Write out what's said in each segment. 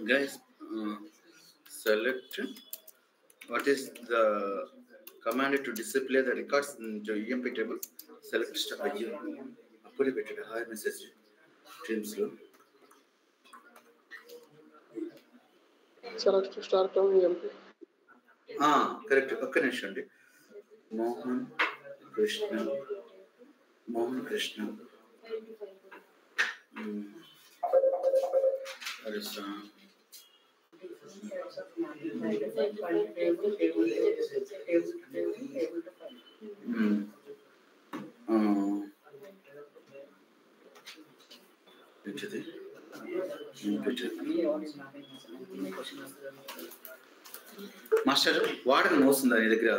Guys, select what is the command to display the records into EMP table. Select step అయ్యో అప్పుడే పెట్టాడు hi message టీమ్స్లో. Select star from EMP. Correct. ఒక్క నిమిషం అండి. Mohan Krishna master వాడని మోస్తుందా నీ దగ్గర?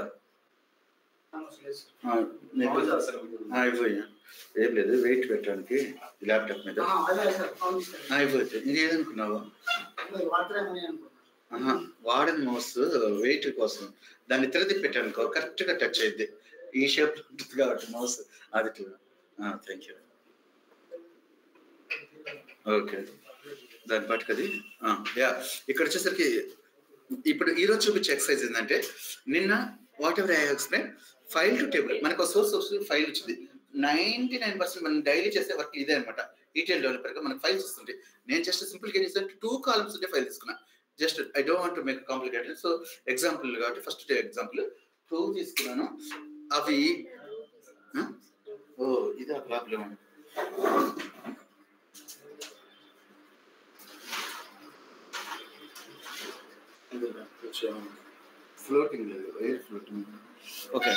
అయిపోయా ఏం లేదు, వెయిట్ పెట్టడానికి ల్యాప్టాప్ మీద అయిపోతుంది. ఇంకేదనుకున్నావా? వాడని మౌస్ వెయిట్ కోసం దాన్ని తిరగతి పెట్టానుకో కరెక్ట్ గా టచ్ అయింది. ఈ షేప్ ఉంటుంది కాబట్టి మౌస్ అది. Thank you. ఓకే, దాని పాటుకు అది ఇక్కడ వచ్చేసరికి ఇప్పుడు ఈరోజు చూపించే ఎక్సర్సైజ్ ఏంటంటే, నిన్న what ever I explain file to table మనకు సోర్స్ ఫైల్ వచ్చింది. 99% మనం డైలీ చేసే వర్క్ ఇదే అనమాట. ఈటీఎల్ డెవలపర్ గా మనకు ఫైల్స్ వస్తుంటే నేను జస్ట్ సింపుల్ గా ఏం చేస్తాను, 2 కాలమ్స్ ఉంటే ఫైల్ తీసుకున్నా. Just I don't want to make complicated. So example కాబట్టి ఫస్ట్ ఎగ్జాంపుల్ 2 తీసుకున్నాను. అవి ఇదే problem. Floating, air floating. Okay.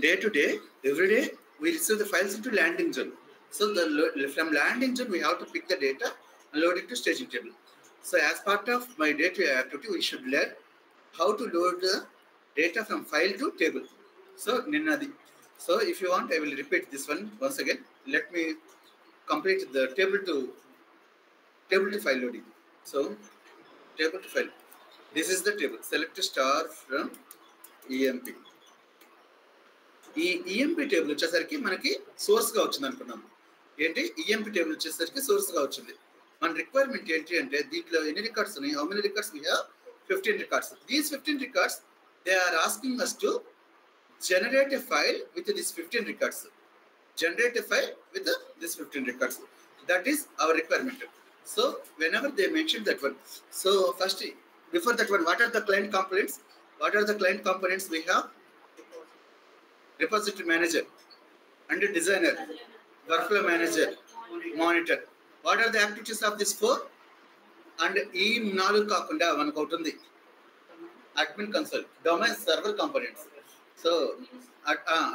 Day to day, every day we receive the files into landing zone. So from landing zone we have to pick the data and load it to staging table. So as part of my day-to-day activity, we should learn how to load the data from file to table. So Ninadi. So if you want, I will repeat this one once again. Let me complete the table to file loading. So table to file. This is the table. Select star from EMP. ఈ EMP table వచ్చేసరికి మనకి source గా వచ్చింది అనుకున్నాం. ఏంటి EMP table వచ్చేసరికి source గా వచ్చింది. మన రిక్వైర్మెంట్ ఏంటి అంటే, దీంట్లో ఎన్ని రికార్డ్స్ ఉన్నాయి? How many records we have? 15 records. These 15 records they are asking us to generate a file with this 15 records. Generate a file with this 15 records. That is our requirement. So whenever they mention that one, so first before that one, what are the client components? What are the client components we have? Repository manager and designer, workflow manager, monitor. What are the activities of this 4? And ఈ 4 కాకుండా మనకు ఒకటి ఉంది, admin console, domain server components. So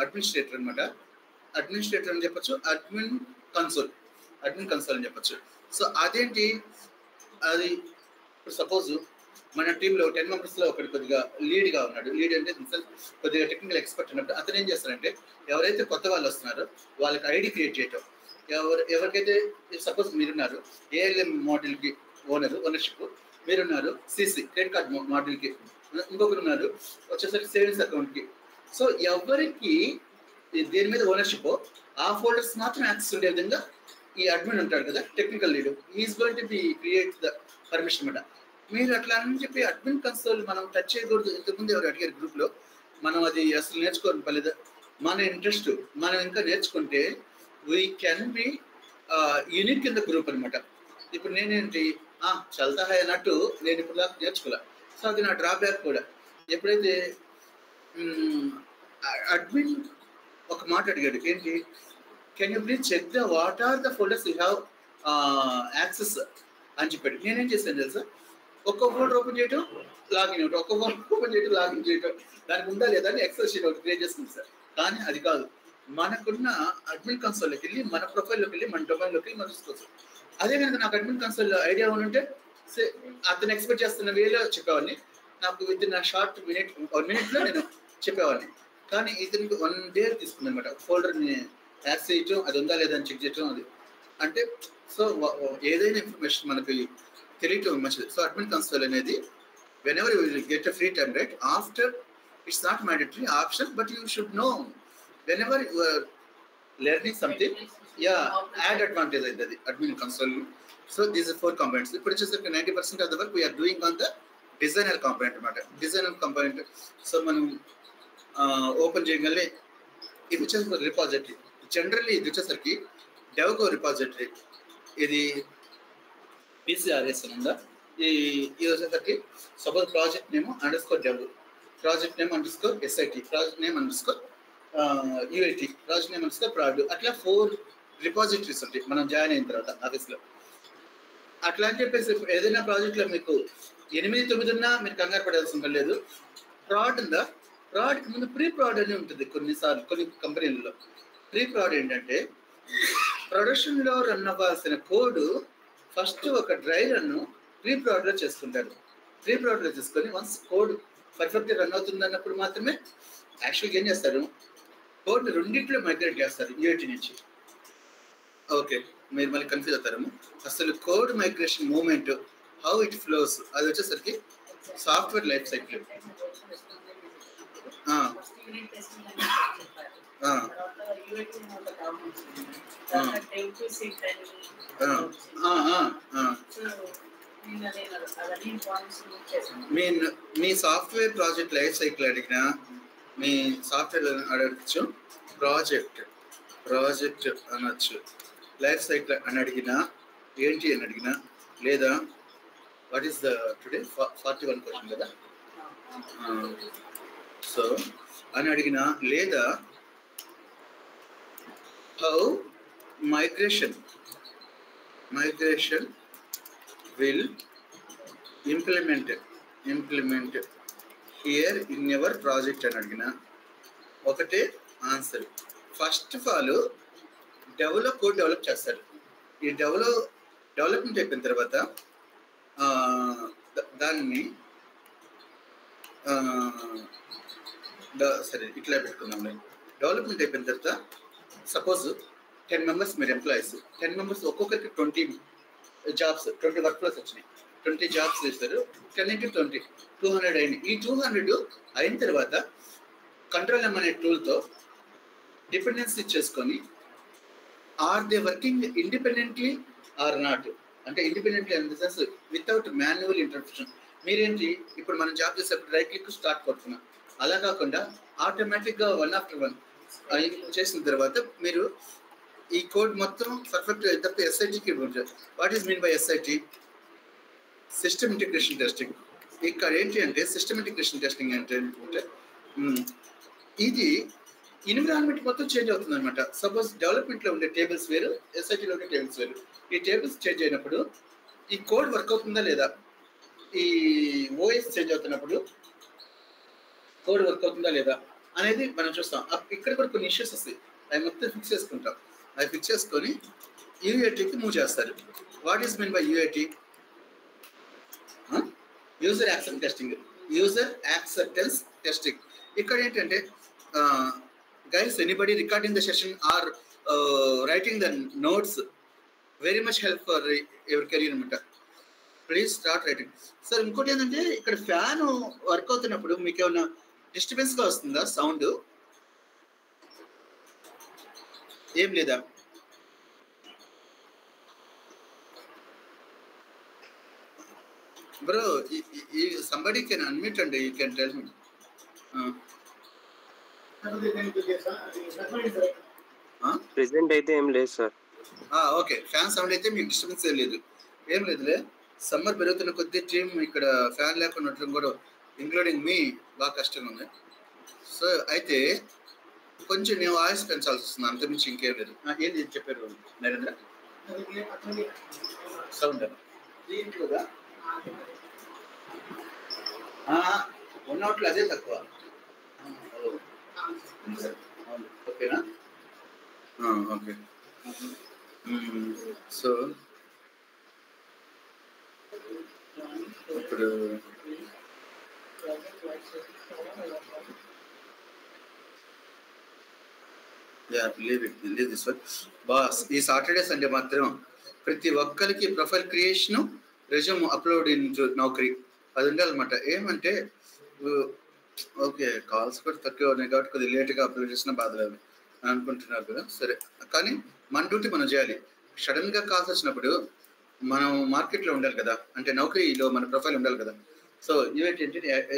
administrator అనమాట. Administrator అని చెప్పొచ్చు, admin console అని చెప్పొచ్చు. సో అదేంటి, అది ఇప్పుడు సపోజ్ మన టీంలో 10 మెంబర్స్లో ఒకటి కొద్దిగా లీడ్గా ఉన్నాడు. లీడ్ అంటే కొద్దిగా టెక్నికల్ ఎక్స్పర్ట్ ఉన్నప్పుడు అతను ఏం చేస్తారంటే, ఎవరైతే కొత్త వాళ్ళు వస్తున్నారో వాళ్ళకి ఐడి క్రియేట్ చేయటం. ఎవరికైతే సపోజ్ మీరున్నారు ఏఎల్ఎం మోడల్కి ఓనర్షిప్, మీరున్నారు సిసి క్రెడిట్ కార్డ్ మోడల్కి, ఇంకొకరు ఉన్నారు వచ్చేసరికి సేవింగ్స్ అకౌంట్కి. సో ఎవరికి దేని మీద ఓనర్షిప్ ఆ ఫోల్డర్స్ మాత్రం యాక్సెస్ ఉండే విధంగా ఈ అడ్మిన్ ఉంటాడు కదా, technical lead, is going to B create the permission అనమాట. మీరు అట్లా అని చెప్పి అడ్మిన్ కన్సోల్ మనం టచ్ చేయకూడదు. ఇంతకుముందు ఎవరు అడిగారు గ్రూప్లో, మనం అది అసలు నేర్చుకోవాలి పర్లేదు. మన ఇంట్రెస్ట్ మనం ఇంకా నేర్చుకుంటే we can be unique in the group అనమాట. ఇప్పుడు నేనేంటి చల్తా హై అన్నట్టు నేను ఇప్పుడు దాకా నేర్చుకోలే. సో అది నా డ్రాబ్యాక్ కూడా. ఎప్పుడైతే అడ్మిన్ ఒక మాట అడిగాడు, ఏంటి, can you please check the what are the folders you have access అని చెప్పాడు. నేనేం చేశాను తెలుసా, ఒక్కో ఫోల్డర్ ఓపెన్ చేయటం, లాగిన్ అవుట్, ఒక్కో ఫోల్డర్ ఓపెన్ చేయటం, లాగిన్ చేయటం. దానికి ఉందా లేదా అని ఎక్సెల్ షీట్ ఒకటి క్రియేట్ చేసుకుంది సార్. కానీ అది కాదు, మనకున్న అడ్మిన్ కన్సోల్లోకి వెళ్ళి, మన ప్రొఫైల్లోకి వెళ్ళి, మన డొమైన్లోకి వెళ్ళి మనం చూసుకోవచ్చు. అదే కనుక నాకు అడ్మిన్ కన్సోల్ ఐడియా ఉంటే అతను ఎక్స్పెక్ట్ చేస్తున్న వేలో చెప్పేవాడిని. నాకు విత్ ఇన్ షార్ట్ మినిట్లో నేను చెప్పేవాడిని. కానీ ఇతనికి 1 day తీసుకుంది అనమాట. ఫోల్డర్ని యాక్సెస్ చేయటం, అది ఉందా లేదా అని చెక్ చేయటం. అది అంటే సో ఏదైనా ఇన్ఫర్మేషన్ మనకి తెలియటం మంచిది. సో అడ్మిన్ కన్సోల్ అనేది whenever you will get a free time, right? After, it's not mandatory option, but you should know whenever you are learning something, add advantage అవుతుంది admin console. So these 4 components. ఇప్పుడు వచ్చేసరికి 90% of the work we're doing on the designer component అనమాట. Designer component. So మనం open చేయగలే ఇది వచ్చేసరికి repository. Generally ఇది వచ్చేసరికి డెవగో రిపాజిటరీ. ఇది PCRS ఉందా. ఇది వచ్చేసరికి suppose project name _dev, project name _SIT, project name UAT, project name _prod. అట్లా 4 రిపాజిటరీస్ ఉంటాయి మనం జాయిన్ అయిన తర్వాత ఆఫీస్లో. అట్లా అని చెప్పేసి ఏదైనా ప్రాజెక్ట్లో మీకు 8, 9 ఉన్నా మీరు కంగారు పడాల్సిన లేదు. ప్రాడ్ ఉందా, ప్రాడ్కి ముందు ప్రీ ప్రాడ్ అని ఉంటుంది. కొన్నిసార్లు కొన్ని కంపెనీలలో ప్రీ ప్రాడ్ ఏంటంటే ప్రొడక్షన్లో రన్ అవ్వాల్సిన కోడ్ ఫస్ట్ ఒక డ్రై రన్ను ప్రీ ప్రాడ్లో చేసుకుంటారు. ప్రీ ప్రాడ్లో చేసుకొని వన్స్ కోడ్ పర్ఫెక్ట్గా రన్ అవుతుంది అన్నప్పుడు మాత్రమే యాక్చువల్గా ఏం చేస్తారు, కోడ్ రెండింటిలో మైగ్రేట్ చేస్తారు UAT నుంచి. ఓకే, మీరు మళ్ళీ కన్ఫ్యూజ్ అవుతారేమో. అసలు code migration moment how it flows అది వచ్చేసరికి సాఫ్ట్వేర్ లైఫ్ సైకిల్. మీ సాఫ్ట్వేర్ ప్రాజెక్ట్ లైఫ్ సైకిల్ అడిగినా, మీ సాఫ్ట్వేర్ అడగచ్చు, ప్రాజెక్ట్ అనొచ్చు, లైఫ్ సైకిల్ అని అడిగినా, ఏంటి అని అడిగినా, లేదా what is the today 41 question కదా, సో అని అడిగినా, లేదా how migration will implement here in your project అని అడిగిన ఒకటే answer. First of all code develop చేస్తారు. ఈ డెవలప్మెంట్ అయిపోయిన తర్వాత దాన్ని సరే ఇట్లా పెట్టుకుందాం. డెవలప్మెంట్ అయిపోయిన తర్వాత సపోజ్ 10 మెంబర్స్ మీరు ఎంప్లాయీస్, 10 మెంబర్స్ ఒక్కొక్కరికి 20 జాబ్స్, 20 వర్క్ ఫ్లోస్ వచ్చినాయి. 20 జాబ్స్ చేస్తారు. 10 × 20 200 అయింది. ఈ 200 అయిన తర్వాత కంట్రోల్ అనే టూల్తో డిపెండెన్సీ చేసుకొని are they working independently or not, అంటే independently in the sense without manual intervention. మీరేంటి ఇప్పుడు మనం జాబ్ చేసేప్పుడు రైట్ క్లిక్ స్టార్ట్ కొడుతున్నాం, అలా కాకుండా ఆటోమేటిక్గా 1 after 1 చేసిన తర్వాత మీరు ఈ కోడ్ మొత్తం పర్ఫెక్ట్ తప్ప SITకి ఉంటుంది. What is mean by SIT? System integration testing. ఇక్కడ ఏంటి అంటే సిస్టమ్ ఇంటిగ్రేషన్ టెస్టింగ్ అంటే ఇది ఎన్విరాన్మెంట్ మొత్తం చేంజ్ అవుతుంది అనమాట. సపోజ్ డెవలప్మెంట్లో ఉండే టేబుల్స్ వేరు, SITలో ఉండే టేబుల్స్ వేరు. ఈ టేబుల్స్ చేంజ్ అయినప్పుడు ఈ కోడ్ వర్క్ అవుతుందా లేదా, ఈ OS చేంజ్ అవుతున్నప్పుడు కోడ్ వర్క్ అవుతుందా లేదా అనేది మనం చూస్తాం. ఇక్కడ కూడా కొన్ని ఇష్యూస్ వస్తాయి, అవి మొత్తం ఫిక్స్ చేసుకుంటాం. అవి ఫిక్స్ చేసుకొని UATకి మూవ్ చేస్తారు. What is mean by UAT? User acceptance testing. ఇక్కడ ఏంటంటే guys, anybody recording the session or writing the notes very much help for your career అనమాట. Please start writing. సార్ ఇంకోటి ఏంటంటే ఇక్కడ ఫ్యాన్ వర్క్ అవుతున్నప్పుడు మీకు ఏమైనా డిస్టర్బెన్స్గా వస్తుందా సౌండ్? ఏం లేదా? Bro, somebody can unmute and you can tell me. Present అయితే ఏం లేదు సార్. ఓకే, ఫ్యాన్ సౌండ్ అయితే మీకు డిస్టర్బెన్స్ లేదు. ఏం లేదులే. సమ్మర్ పెరుగుతున్న కొద్ది టీం ఇక్కడ ఫ్యాన్ లేకుండా ఉండడం కూడా ఇంక్లూడింగ్ మీ బాగా కష్టంగా ఉంది. సో అయితే కొంచెం నేను వాయిస్ పెంచాల్సి వస్తుంది, అంతమించి ఇంకేం లేదు. ఏంది చెప్పారు నరేంద్ర? సౌండ్ దీంట్లోగా ఉన్నట్లు అదే తక్కువ. ఓకేనా? ఓకే. సో ఇప్పుడు లీవ్ దిస్ వన్. బాస్, ఈ సాటర్డే సండే మాత్రం ప్రతి ఒక్కరికి profile creation, resume upload in Naukri అది ఉండాలన్నమాట. ఏమంటే ఓకే, కాల్స్ కూడా తక్కువ ఉన్నాయి కాబట్టి కొద్దిగా లేట్గా అప్లోడ్ చేసిన బాధ అనుకుంటున్నారు కదా. సరే, కానీ మన డ్యూటీ మనం చేయాలి. సడన్ గా కాల్స్ వచ్చినప్పుడు మనం మార్కెట్లో ఉండాలి కదా, అంటే నౌకరీలో మన ప్రొఫైల్ ఉండాలి కదా. సో ఇవేంటి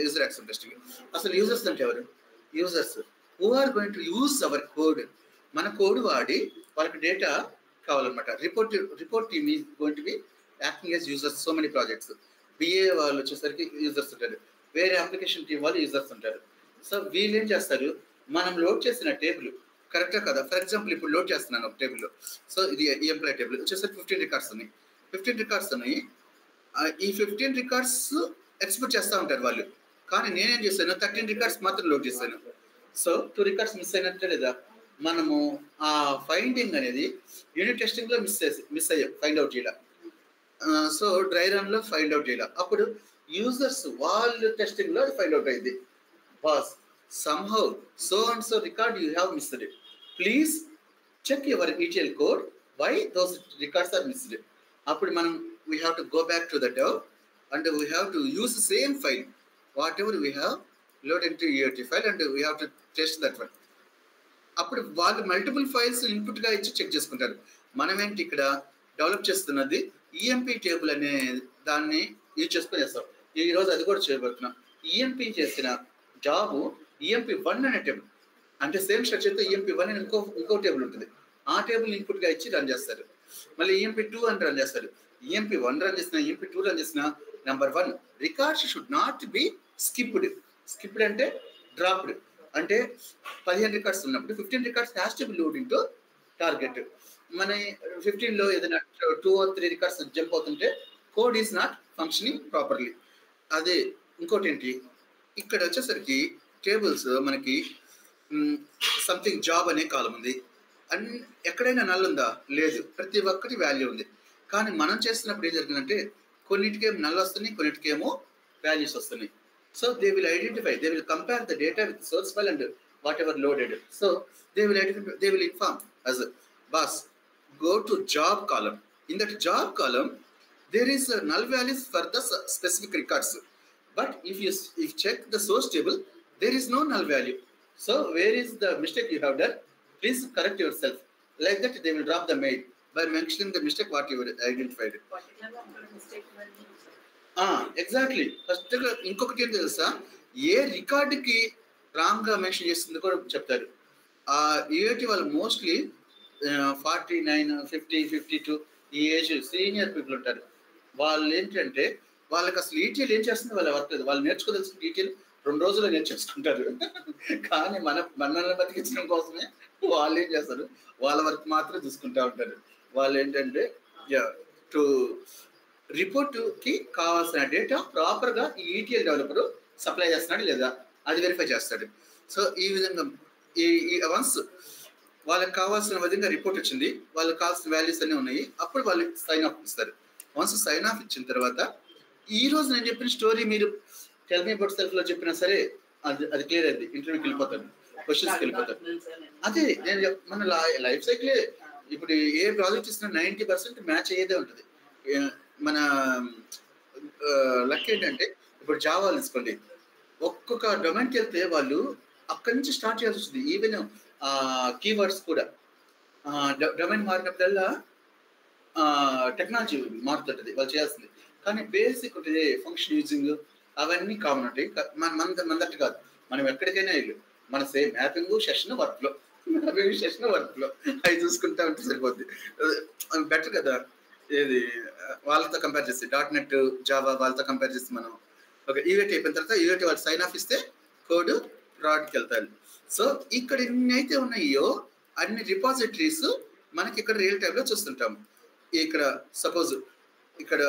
యూజర్ యాక్సెప్ట్ టెస్టింగ్. అసలు యూజర్స్ అంటే ఎవరు? Users who are going to use our code. మన కోడ్ వాడి వాళ్ళకి డేటా కావాలన్నమాట. Report team is going to be acting as users. So many projects. BA వాళ్ళు వచ్చేసరికి యూజర్స్ ఉంటారు, వేరే అప్లికేషన్ టీం వాళ్ళు యూజర్స్ ఉంటారు. సో వీళ్ళు ఏం చేస్తారు, మనం లోడ్ చేసిన టేబుల్ కరెక్టా కదా. ఫర్ ఎగ్జాంపుల్ ఇప్పుడు లోడ్ చేస్తున్నాను ఒక టేబుల్లో. సో ఇది ఎంప్లాయ్ టేబుల్ వచ్చేసరికి 15 రికార్డ్స్ ఉన్నాయి. 15 రికార్డ్స్ ఉన్నాయి. ఈ 15 రికార్డ్స్ ఎక్స్పెక్ట్ చేస్తూ ఉంటారు వాళ్ళు. కానీ నేనేం చేశాను, 13 రికార్డ్స్ మాత్రం లోడ్ చేశాను. సో 2 రికార్డ్స్ మిస్ అయినట్టే లేదా. మనము ఆ ఫైండింగ్ అనేది యూనిట్ టెస్టింగ్లో మిస్ అయ్యాం, ఫైండ్ అవుట్ చేయాలి. సో డ్రై రన్లో ఫైండ్ అవుట్ చేయాలి. అప్పుడు యూజర్స్ వాళ్ళు టెస్టింగ్లో ఫైండ్ అవుట్ అయింది. Boss somehow so and so record you have missed it. Please check your ETL code why those records are missed. Appudu manam we have to go back to the dev and we have to use the same file whatever we have load into EOT file and we have to test that one. Appudu వాళ్ళు multiple files input గా ఇచ్చి check చేసుకుంటారు. మనం ఏంటి ఇక్కడ develop చేస్తున్నది EMP table అనే దాన్ని యూజ్ చేసుకొని చేస్తాం. ఈ రోజు అది కూడా చేయబోతున్నాం. ఈఎంపీ చేసిన జాబ్ EMP1 అనే టేబుల్, అంటే సేమ్ స్ట్రక్చర్తో EMP1 అని ఇంకో టేబుల్ ఉంటుంది. ఆ టేబుల్ ఇన్పుట్గా ఇచ్చి రన్ చేస్తారు. మళ్ళీ EMP2 అని రన్ చేస్తారు. EMP1 రన్ చేసిన, EMP2 రన్ చేసిన, number 1 records should not be skipped అంటే డ్రాప్డ్. అంటే 15 రికార్డ్స్ ఉన్నప్పుడు 15 records has to B load into target. మన 15లో ఏదైనా 2 or 3 రికార్డ్స్ జంప్ అవుతుంటే code is not functioning properly. అదే ఇంకోటి ఏంటి, ఇక్కడ వచ్చేసరికి టేబుల్స్ మనకి సంథింగ్ జాబ్ అనే కాలం ఉంది. ఎక్కడైనా నల్ ఉందా? లేదు. ప్రతి ఒక్కటి వాల్యూ ఉంది. కానీ మనం చేస్తున్నప్పుడు ఏం జరిగిందంటే కొన్నిటికేమో నల్ వస్తున్నాయి, కొన్నిటికేమో వాల్యూస్ వస్తున్నాయి. So they will identify, they will compare the data with source file and what ever loaded. So they will identify, they will inform as boss go to job column. In that job column there is a null values for the specific records, but if you check the source table there is no null value. So where is the mistake you have done? Please correct yourself. Like that they will drop the mail by mentioning the mistake what you identified. Exactly. First ఇంకొకటి ఏం తెలుసా, ఏ రికార్డుకి రాంగ్గా mention చేస్తుందో కూడా చెప్తారు. ఈఏటి వాళ్ళు mostly 49, 50, 52 ఈ age senior people ఉంటారు. వాళ్ళు ఏంటంటే వాళ్ళకి అసలు ఈటీఎల్ ఏం చేస్తుంది వాళ్ళ వర్క్ లేదు. వాళ్ళు నేర్చుకోవాల్సిన ఈటీఎల్ 2 రోజుల్లో నేర్చేసుకుంటారు. కానీ మనల్ని బతికించడం కోసమే వాళ్ళు ఏం చేస్తారు, వాళ్ళ వర్క్ మాత్రం చూసుకుంటూ ఉంటారు. వాళ్ళు ఏంటంటే టు రిపోర్ట్కి కావాల్సిన డేటా ప్రాపర్గా ఈ ఈటీఎల్ డెవలపర్ సప్లై చేస్తున్నాడు లేదా అది వెరిఫై చేస్తాడు. సో ఈ విధంగా ఈ వన్స్ వాళ్ళకి కావాల్సిన విధంగా రిపోర్ట్ వచ్చింది, వాళ్ళకి కావాల్సిన వాల్యూస్ అన్నీ ఉన్నాయి, అప్పుడు వాళ్ళు సైన్ ఆఫ్ ఇస్తారు. వన్స్ సైన్ ఆఫ్ ఇచ్చిన తర్వాత ఈ రోజు నేను చెప్పిన స్టోరీ మీరు టెల్ మీ అబౌట్ సెల్ఫ్ లో చెప్పినా సరే అది క్లియర్ అయింది. ఇంటర్వ్యూకి వెళ్ళిపోతారు, క్వశ్చన్స్కి వెళ్ళిపోతారు. అదే నేను మన లైఫ్ సైకిలే. ఇప్పుడు ఏ ప్రాజెక్ట్ ఇచ్చినా 90% మ్యాచ్ అయ్యేదే ఉంటుంది. మన లక్ ఏంటంటే ఇప్పుడు జావా తీసుకోండి, ఒక్కొక్క డొమైన్కి వెళ్తే వాళ్ళు అక్కడి నుంచి స్టార్ట్ చేయాల్సి వస్తుంది. ఈవెన్ కీవర్డ్స్ కూడా డొమైన్ మారినప్పుడల్లా టెక్నాలజీ మారుతుంటుంది వాళ్ళు చేయాల్సింది. కానీ బేసిక్ ఉంటుంది ఫంక్షన్ యూజింగ్ అవన్నీ కామన్ ఉంటాయి. మనదట్టు కాదు. మనం ఎక్కడికైనా వెళ్ళు మన సేమ్ మ్యాపింగ్ సెషన్ వర్క్లో అవి చూసుకుంటా ఉంటే సరిపోద్ది. బెటర్ కదా. ఏది వాళ్ళతో కంపేర్ చేసి .NET జావా వాళ్ళతో కంపేర్ చేసి మనం ఒక ఈవెంట్ అయిపోయిన తర్వాత ఈవెంట్ వాళ్ళు సైన్ ఆఫ్ ఇస్తే కోడ్ ప్రాడక్ట్కి వెళ్తారు. సో ఇక్కడ ఎన్ని అయితే ఉన్నాయో అన్ని రిపాజిటరీస్ మనకి ఇక్కడ రియల్ టైంలో చూస్తుంటాము. ఇక్కడ సపోజ్ ఇక్కడ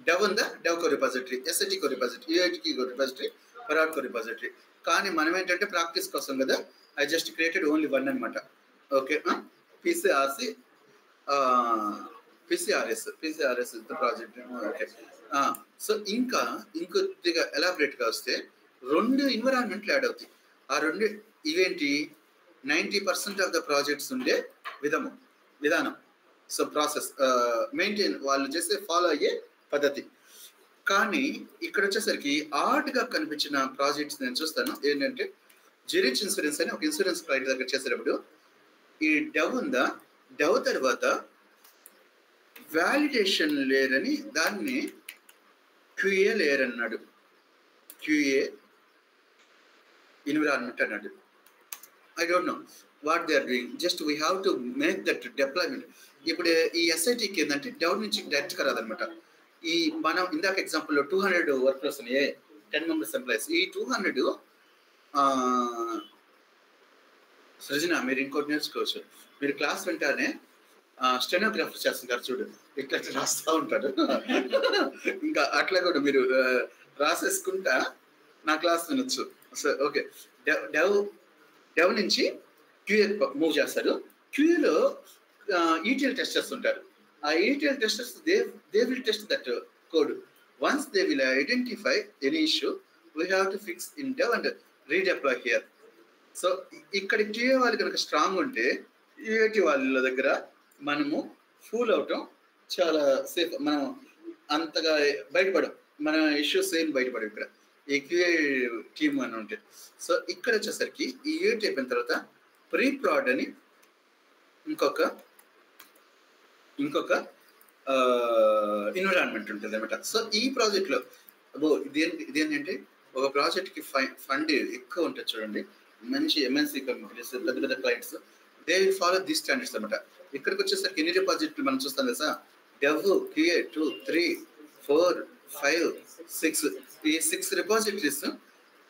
డెవ్ ఉందా, డెవ్ కో రిపాజిటరీ, ఎస్ఐటి కో రిపాజిటరీ, యూఐటి కో రిపాజిటరీ, పరాడ్ కో రిపాజిటరీ. కానీ మనం ఏంటంటే ప్రాక్టీస్ కోసం కదా ఐ జస్ట్ క్రియేటెడ్ ఓన్లీ 1 అనమాట. Okay, PCRS project. Okay, so ఇంకా ఇంకొద్దిగా ఎలాబరేట్గా వస్తే 2 ఎన్విరాన్మెంట్లు యాడ్ అవుతాయి. ఆ 2 ఇవేంటి 90% ఆఫ్ ద ప్రాజెక్ట్స్ ఉండే విధానం. సో ప్రాసెస్ మెయింటైన్ వాళ్ళు చేసే ఫాలో అయ్యే పద్ధతి. కానీ ఇక్కడ వచ్చేసరికి ఆర్ట్గా కనిపించిన ప్రాజెక్ట్స్ నేను చూస్తాను. ఏంటంటే జెరిచ్ ఇన్సూరెన్స్ అని ఒక ఇన్సూరెన్స్ క్లయింట్ దగ్గర చేసేటప్పుడు ఈ డెవ్ ఉందా, డెవ్ తర్వాత వ్యాలిడేషన్ లేయర్ అని దాన్ని క్యూఏ లేయర్ అన్నాడు. క్యూఏ ఎన్విరాన్మెంట్ అన్నాడు. I don't know what they are doing. Just we have to make that deployment. ఇప్పుడు ఈ ఎస్ఐటికి ఏంటంటే డెవ్ నుంచి డైరెక్ట్గా రాదనమాట. ఈ మనం ఇందాక ఎగ్జాంపుల్లో 200 వర్కర్స్ ఉన్నాయి, 10 మెంబర్స్ ఎంప్లాయీస్. ఈ 200 సృజన మీరు ఇంకోటి నేర్చుకోవచ్చు. మీరు క్లాస్ వింటానే స్టెనోగ్రాఫర్ చేస్తుంటారు చూడు, ఇట్లా రాస్తూ ఉంటాడు. ఇంకా అట్లా కూడా మీరు రాసేసుకుంటా నా క్లాస్ వినొచ్చు. సో ఓకే, డెవ్ నుంచి క్యూఏ మూవ్ చేస్తారు. క్యూఏలో ఈటీఎల్ టెస్టర్స్ ఉంటారు. ఆ ETL testers they will test that code. Once they will identify any issue, we have to fix in dev and redeploy here. So ఇక్కడ QA వాళ్ళు కనుక strong ఉంటే UAT వాళ్ళ దగ్గర మనము ఫూల్ అవటం చాలా సేఫ్. మనం అంతగా బయటపడం, మన ఇష్యూస్ ఏం బయటపడం ఇక్కడ ఈ క్యూఏ టీమ్ అని ఉంటే. సో ఇక్కడ వచ్చేసరికి ఈ యూఏటీ అయిపోయిన తర్వాత ప్రీ ప్రాడ్ అని ఇంకొక ఎన్విరాన్మెంట్ ఉంటుంది అనమాట. సో ఈ ప్రాజెక్ట్లో ఇదేంటంటే ఒక ప్రాజెక్ట్కి ఫండ్ ఎక్కువ ఉంటుంది చూడండి. మంచి ఎంఎన్సీ కంపెనీస్, పెద్ద పెద్ద clients, they will follow this standards అనమాట. ఇక్కడికి వచ్చేసరికి ఎన్ని డిపాజిట్లు మనం చూస్తాం కదా, డెవ్, క్యూఏ 2, 3, 4, 5, 6 ఈ 6 రిపాజిటరీస్.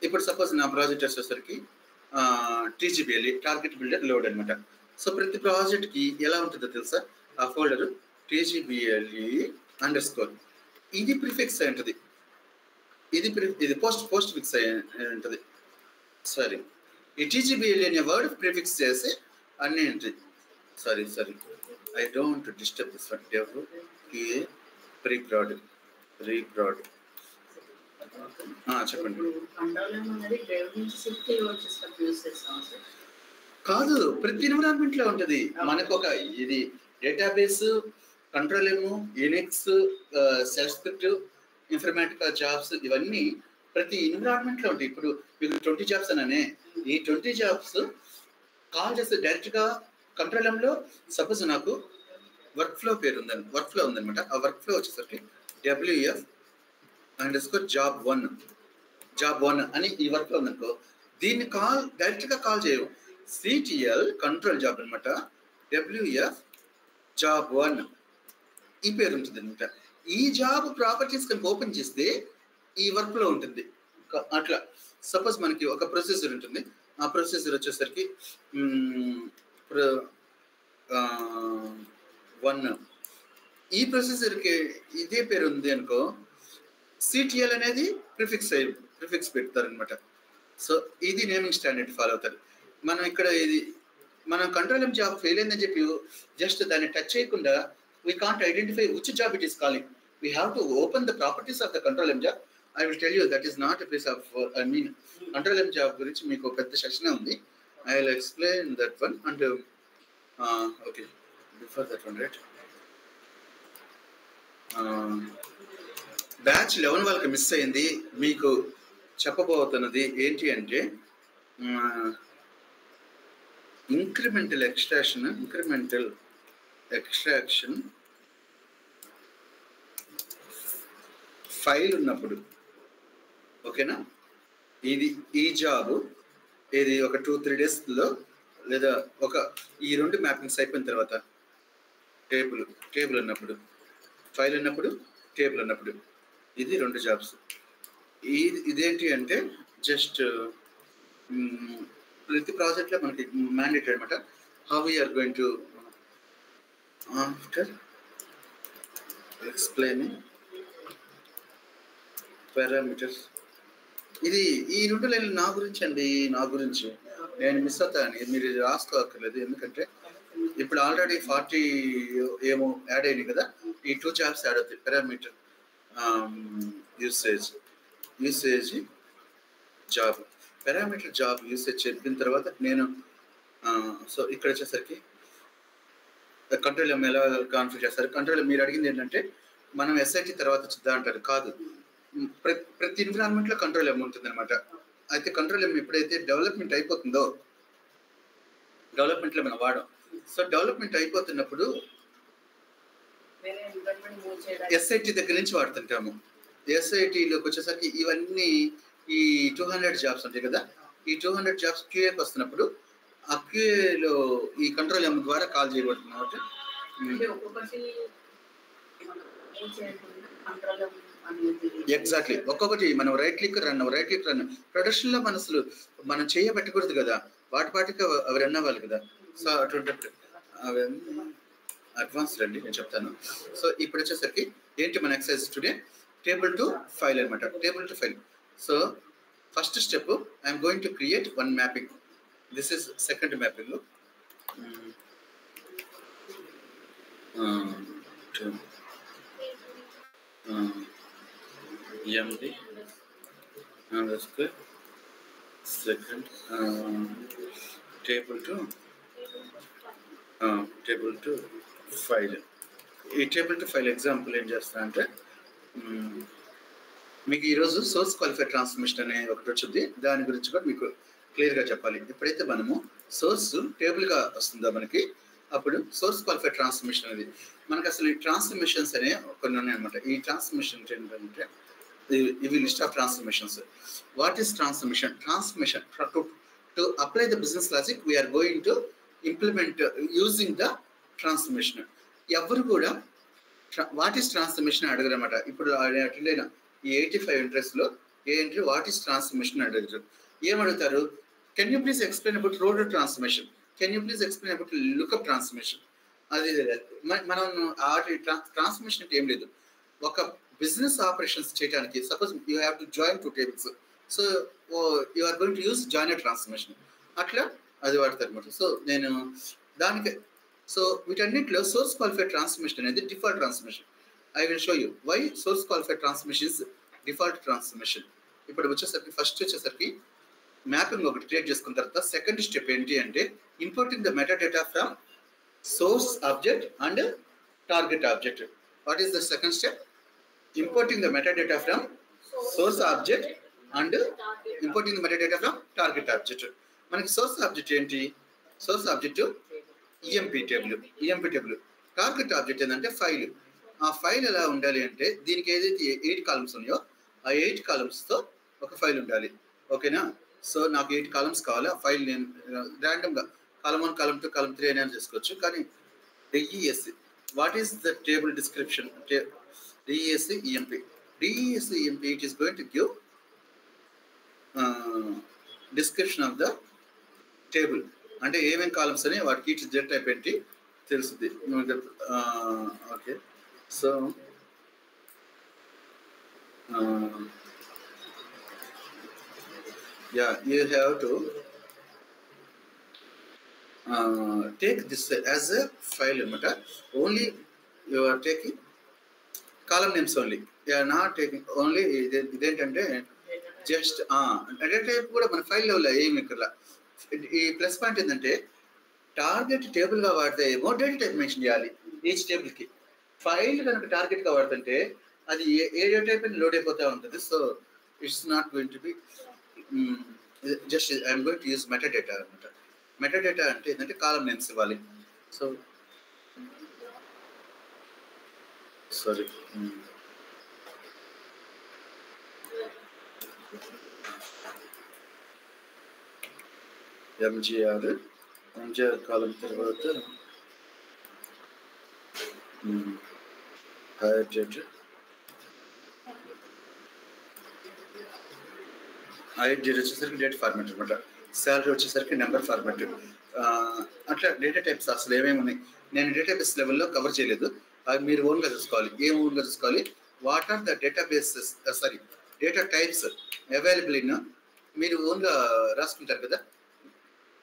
ఇప్పుడు సపోజ్ నా ప్రాజెక్ట్ వచ్చేసరికి టీజీబీఎల్ఈ టార్గెట్ బిల్డర్ లోడ్ అనమాట. సో ప్రతి ప్రాజెక్ట్కి ఎలా ఉంటుందో తెలుసా, ఆ ఫోల్డర్ TGBLE_. ఇది ప్రిఫిక్స్ అయి ఉంటుంది, ఇది పోస్ట్ ఫిక్స్ అయి ఉంటుంది. సారీ, ఈ TGBLE అనే వర్డ్ ప్రిఫిక్స్ చేసి అన్నీ ఉంటుంది. Sorry I don't disturb this one. Dev, QA, preprod చెప్పండి. కాదు, ప్రతి ఎన్విరాన్మెంట్ లో ఉంటుంది. మనకు ఒక ఇది database, control M, Unix, shell script, Informatica jobs, ఇవన్నీ ప్రతి ఎన్విరాన్మెంట్ లో ఉంటాయి. ఇప్పుడు మీకు 20 జాబ్స్ అనే, ఈ 20 జాబ్స్ కాల్ చేస్తే డైరెక్ట్ గా కంట్రోల్ ఎమ్ లో సపోజ్ నాకు వర్క్ ఫ్లో ఉందనమాట. ఆ వర్క్ ఫ్లో వచ్చేసరికి WF_job1 అని ఈ వర్క్ లో ఉందనుకో, దీన్ని డైరెక్ట్ గా కాల్ చేయవు. CTL కంట్రోల్ జాబ్ అనమాట, WF_job1 ఈ పేరు ఉంటుంది అనమాట. ఈ జాబ్ ప్రాపర్టీస్ కనుక ఓపెన్ చేస్తే ఈ వర్క్ లో ఉంటుంది. అట్లా సపోజ్ మనకి ఒక ప్రొసెసర్ ఉంటుంది. ఆ ప్రొసెసర్ వచ్చేసరికి 1 ఈ ప్రొసెసర్కి ఇదే పేరు ఉంది అనుకో, CTL అనేది ప్రిఫిక్స్ పెడతారనమాట. సో ఇది నేమింగ్ స్టాండర్డ్ ఫాలో అవుతారు. మనం ఇక్కడ మనం కంట్రోల్ ఎమ్ జాబ్ ఫెయిల్ అయిందని చెప్పి జస్ట్ దాన్ని టచ్ చేయకుండా we can't identify which job it is calling. We have to open the properties of the control M job. I will tell you that is not a piece of control M job గురించి మీకు పెద్ద section ఉంది. I will explain that one and okay, before that one, right? Batch 11 వాళ్ళకి miss అయింది. మీకు చెప్పబోతున్నది ఏంటి అంటే incremental extraction file ఉన్నప్పుడు, ఓకేనా? ఈ జాబ్ ఇది ఒక 2-3 డేస్లో లేదా ఈ 2 మ్యాపింగ్స్ అయిపోయిన తర్వాత టేబుల్ ఉన్నప్పుడు, ఫైల్ ఉన్నప్పుడు, టేబుల్ ఉన్నప్పుడు, ఇది 2 జాబ్స్. ఇదేంటి అంటే జస్ట్ ప్రతి ప్రాజెక్ట్లో మనకి మ్యాండేటరీ అనమాట. How we're going to after explaining parameters. ఇది ఈ 2 లైన్లు నా గురించి అండి, నేను మిస్ అవుతాను. మీరు రాసుకోక్కర్లేదు, ఎందుకంటే ఇప్పుడు ఆల్రెడీ 40 ఏమో యాడ్ అయినాయి కదా. ఈ 2 జాబ్స్ యాడ్ అవుతాయి. Parameter usage job, parameter job usage చెప్పిన తర్వాత నేను సో ఇక్కడ వచ్చేసరికి కంట్రోల్ ఎమ్ ఎలా కాన్ఫిగర్ చేస్తారు. కంట్రోల్ మీరు అడిగింది ఏంటంటే మనం SIT తర్వాత చూద్దాం అంటారు. కాదు, ప్రతి ఎన్విరాన్మెంట్లో కంట్రోల్ ఎమ్ ఉంటుంది అనమాట. అయితే కంట్రోల్ ఎమ్ ఎప్పుడైతే డెవలప్మెంట్ అయిపోతుందో, డెవలప్మెంట్లో మనం వాడం సో డెవలప్మెంట్ అయిపోతున్నప్పుడు ఎస్ఐటి దగ్గర నుంచి వాడుతుంటాము. ఎస్ఐటిలోకి వచ్చేసరికి ఇవన్నీ ఈ 200 జాబ్స్ ఉంటాయి కదా, ఈ 200 జాబ్స్ క్యూఏకి వస్తున్నప్పుడు ఆ క్యూఏలో ఈ కంట్రోల్ ఎం ద్వారా కాల్ చేయబడుతుంది కాబట్టి ఎగ్జాక్ట్లీ ఒక్కొక్కటి మనం రైట్ క్లిక్ రన్ ప్రొడక్షన్ లో మనం చేయబెట్టకూడదు కదా, వాటికి అవి రన్ అవ్వాలి కదా. సో అటువంటి అడ్వాన్స్ రండి నేను చెప్తాను. సో ఇప్పుడు వచ్చేసరికి ఏంటి మన exercise today, table to file అనమాట. Table to file. So first step I'm going to create one mapping. This is second mapping. MD underscore second table to file. ఈ టేబుల్ టు ఫైల్ ఎగ్జాంపుల్ ఏం చేస్తా అంటే మీకు ఈరోజు source qualified transformation అనే ఒకటి వచ్చింది, దాని గురించి కూడా మీకు క్లియర్గా చెప్పాలి. ఎప్పుడైతే మనము సోర్స్ టేబుల్గా వస్తుందో మనకి, అప్పుడు సోర్స్ క్వాలిఫైడ్ ట్రాన్స్ఫర్మేషన్ అనేది మనకి అసలు ఈ ట్రాన్స్ఫర్మేషన్స్ అనే కొన్ని ఉన్నాయన్నమాట. ఈ ట్రాన్స్ఫర్మేషన్ ఏంటంటే ఇవి list of transformations. What is transformation? Transformation to apply the business logic we're going to implement using the transformation. ఎవరు కూడా వాట్ ఈస్ ట్రాన్స్ఫర్మేషన్ అడగరన్నమాట. ఇప్పుడు అటెండ్ అయిన ఈ 85 ఇంట్రెస్ట్లో ఏంటి వాట్ ఈస్ ట్రాన్స్ఫర్మేషన్ అడుగుతారు. ఏమడుగుతారు? Can you please explain about road transformation, can you please explain about lookup transformation. అది మనం ట్రాన్స్ఫర్మేషన్ అంటే ఏం లేదు, ఒక బిజినెస్ ఆపరేషన్స్ చేయడానికి suppose you have to join 2 tables, so you are going to use joiner transformation, అట్లా అది వాడతారు అనమాట. సో నేను దానికి సో వీటన్నిటిలో సోర్స్ క్వాలిఫైడ్ ట్రాన్స్ఫర్మేషన్ అనేది default transformation. I will show you why source qualified transformation is default transformation. ఇప్పుడు వచ్చేసరికి ఫస్ట్ వచ్చేసరికి మ్యాపింగ్ ఒకటి క్రియేట్ చేసుకున్న తర్వాత సెకండ్ స్టెప్ ఏంటి అంటే importing the metadata from source object and target object. What is the second step? Importing the metadata from source object and importing the metadata from target object. మనకి source object ఏంటి? Source object EMP table. Target object ఏంటంటే file. ఆ file ఎలా ఉండాలి అంటే దీనికి ఏదైతే 8 columns ఉన్నాయో ఆ 8 కాలమ్స్తో ఒక ఫైల్ ఉండాలి. ఓకేనా? సో నాకు 8 కాలమ్స్ కావాలి. ఆ ఫైల్ నేను ర్యాండమ్గా కాలమ్ 1, కాలమ్ 2, కాలమ్ 3 అని చేసుకోవచ్చు. కానీ DESC what is the table description? DESC EMP. It is going to give description of the table. అంటే ఏమేమి కాలమ్స్ అని వాటికి ఈచ్ జెడ్ టైప్ ఏంటి తెలుస్తుంది. Okay, so you have to take this as a file అనమాట. Only you are taking column names only, not taking only. ఇదేంటంటే just data type కూడా మన ఫైల్ లెవెల్లో ఏమి ఇక్కడ. ఈ ప్లస్ పాయింట్ ఏంటంటే టార్గెట్ టేబుల్గా వాడితే ఏమో డేటా టైప్ మెన్షన్ చేయాలి ఈచ్ టేబుల్కి. ఫైల్ కనుక టార్గెట్గా వాడుతుంటే అది ఏ డేటా టైప్ అని లోడ్ అయిపోతూ ఉంటుంది. So it's not going to be just I'm going to use metadata అనమాట. మెటాడేటా అంటే ఏంటంటే కాలమ్ నేమ్స్ ఇవ్వాలి. సో సారీ, ఎంజిఆర్ కాలం తర్వాత హైర్ డేట్, హైర్ డేట్ వచ్చేసరికి డేట్ ఫార్మాట్ అనమాట. శాలరీ వచ్చేసరికి నెంబర్ ఫార్మాట్. అట్లా డేటా టైప్స్ అసలు ఏమేమి ఉన్నాయి నేను డేటా బేస్ లెవెల్లో కవర్ చేయలేదు. అవి మీరు ఓన్గా చూసుకోవాలి. ఏం ఓన్గా చూసుకోవాలి? What are the databases data types available in, మీరు ఓన్గా రాసుకుంటారు కదా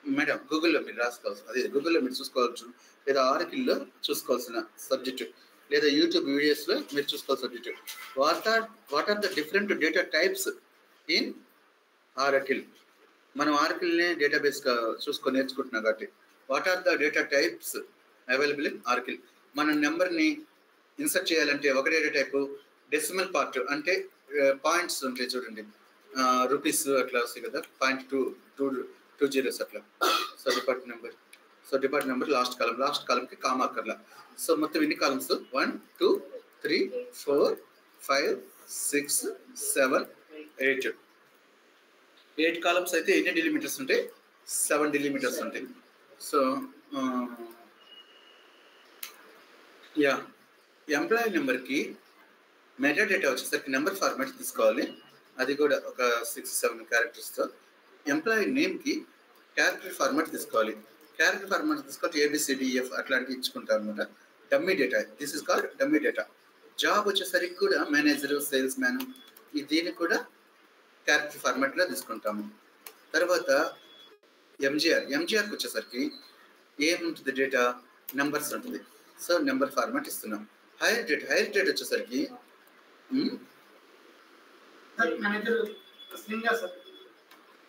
మేడం, గూగుల్లో మీరు రాసుకోవాల్సి, అదే గూగుల్లో మీరు చూసుకోవచ్చు, లేదా ఆర్కిల్లో చూసుకోవాల్సిన సబ్జెక్టు, లేదా యూట్యూబ్ వీడియోస్లో మీరు చూసుకోవాల్సిన subject. What are the different data types in Oracle. మనం ఆర్కిల్నే డేటాబేస్గా చూసుకొని నేర్చుకుంటున్నాం కాబట్టి what are the data types available in Oracle. మన నెంబర్ని ఇన్సర్ట్ చేయాలంటే ఒక డేటా టైపు డెసిమల్ పార్ట్, అంటే పాయింట్స్ ఉంటాయి చూడండి, రూపీస్ అట్లా వస్తాయి కదా, 0.220 అట్లా. So dept number so department number last కాలంకి కామా అక్కర్లా. సో మొత్తం ఎన్ని కాలమ్స్? 1 2 3 4 5 6 7 8. 8 కాలమ్స్ అయితే ఎన్ని డెలిమీటర్స్ ఉంటాయి? 7 డెలిమీటర్స్ ఉంటాయి. సో యా ఎంప్లాయీ నెంబర్కి మెటా డేటా వచ్చేసరికి నెంబర్ ఫార్మాట్ తీసుకోవాలి. అది కూడా ఒక 6-7 క్యారెక్టర్స్తో. ఎంప్లాయీ నేమ్కి క్యారెక్టర్ ఫార్మాట్ తీసుకోవాలి. క్యారెక్టర్ ఫార్మాట్ తీసుకుంటే ABCDEF అట్లాంటివి ఇచ్చుకుంటాం అనమాట. Dummy data, this is called dummy data. Job వచ్చేసరికి కూడా మేనేజరు, సేల్స్ మ్యాన్, దీన్ని కూడా క్యారెక్టర్ ఫార్మాట్లో తీసుకుంటాము. తర్వాత ఎంజీఆర్కి వచ్చేసరికి ఏముంటుంది? డేటా నెంబర్స్ ఉంటుంది. సో నెంబర్ ఫార్మాట్ ఇస్తున్నాం. హైర్ డేట్ వచ్చేసరికి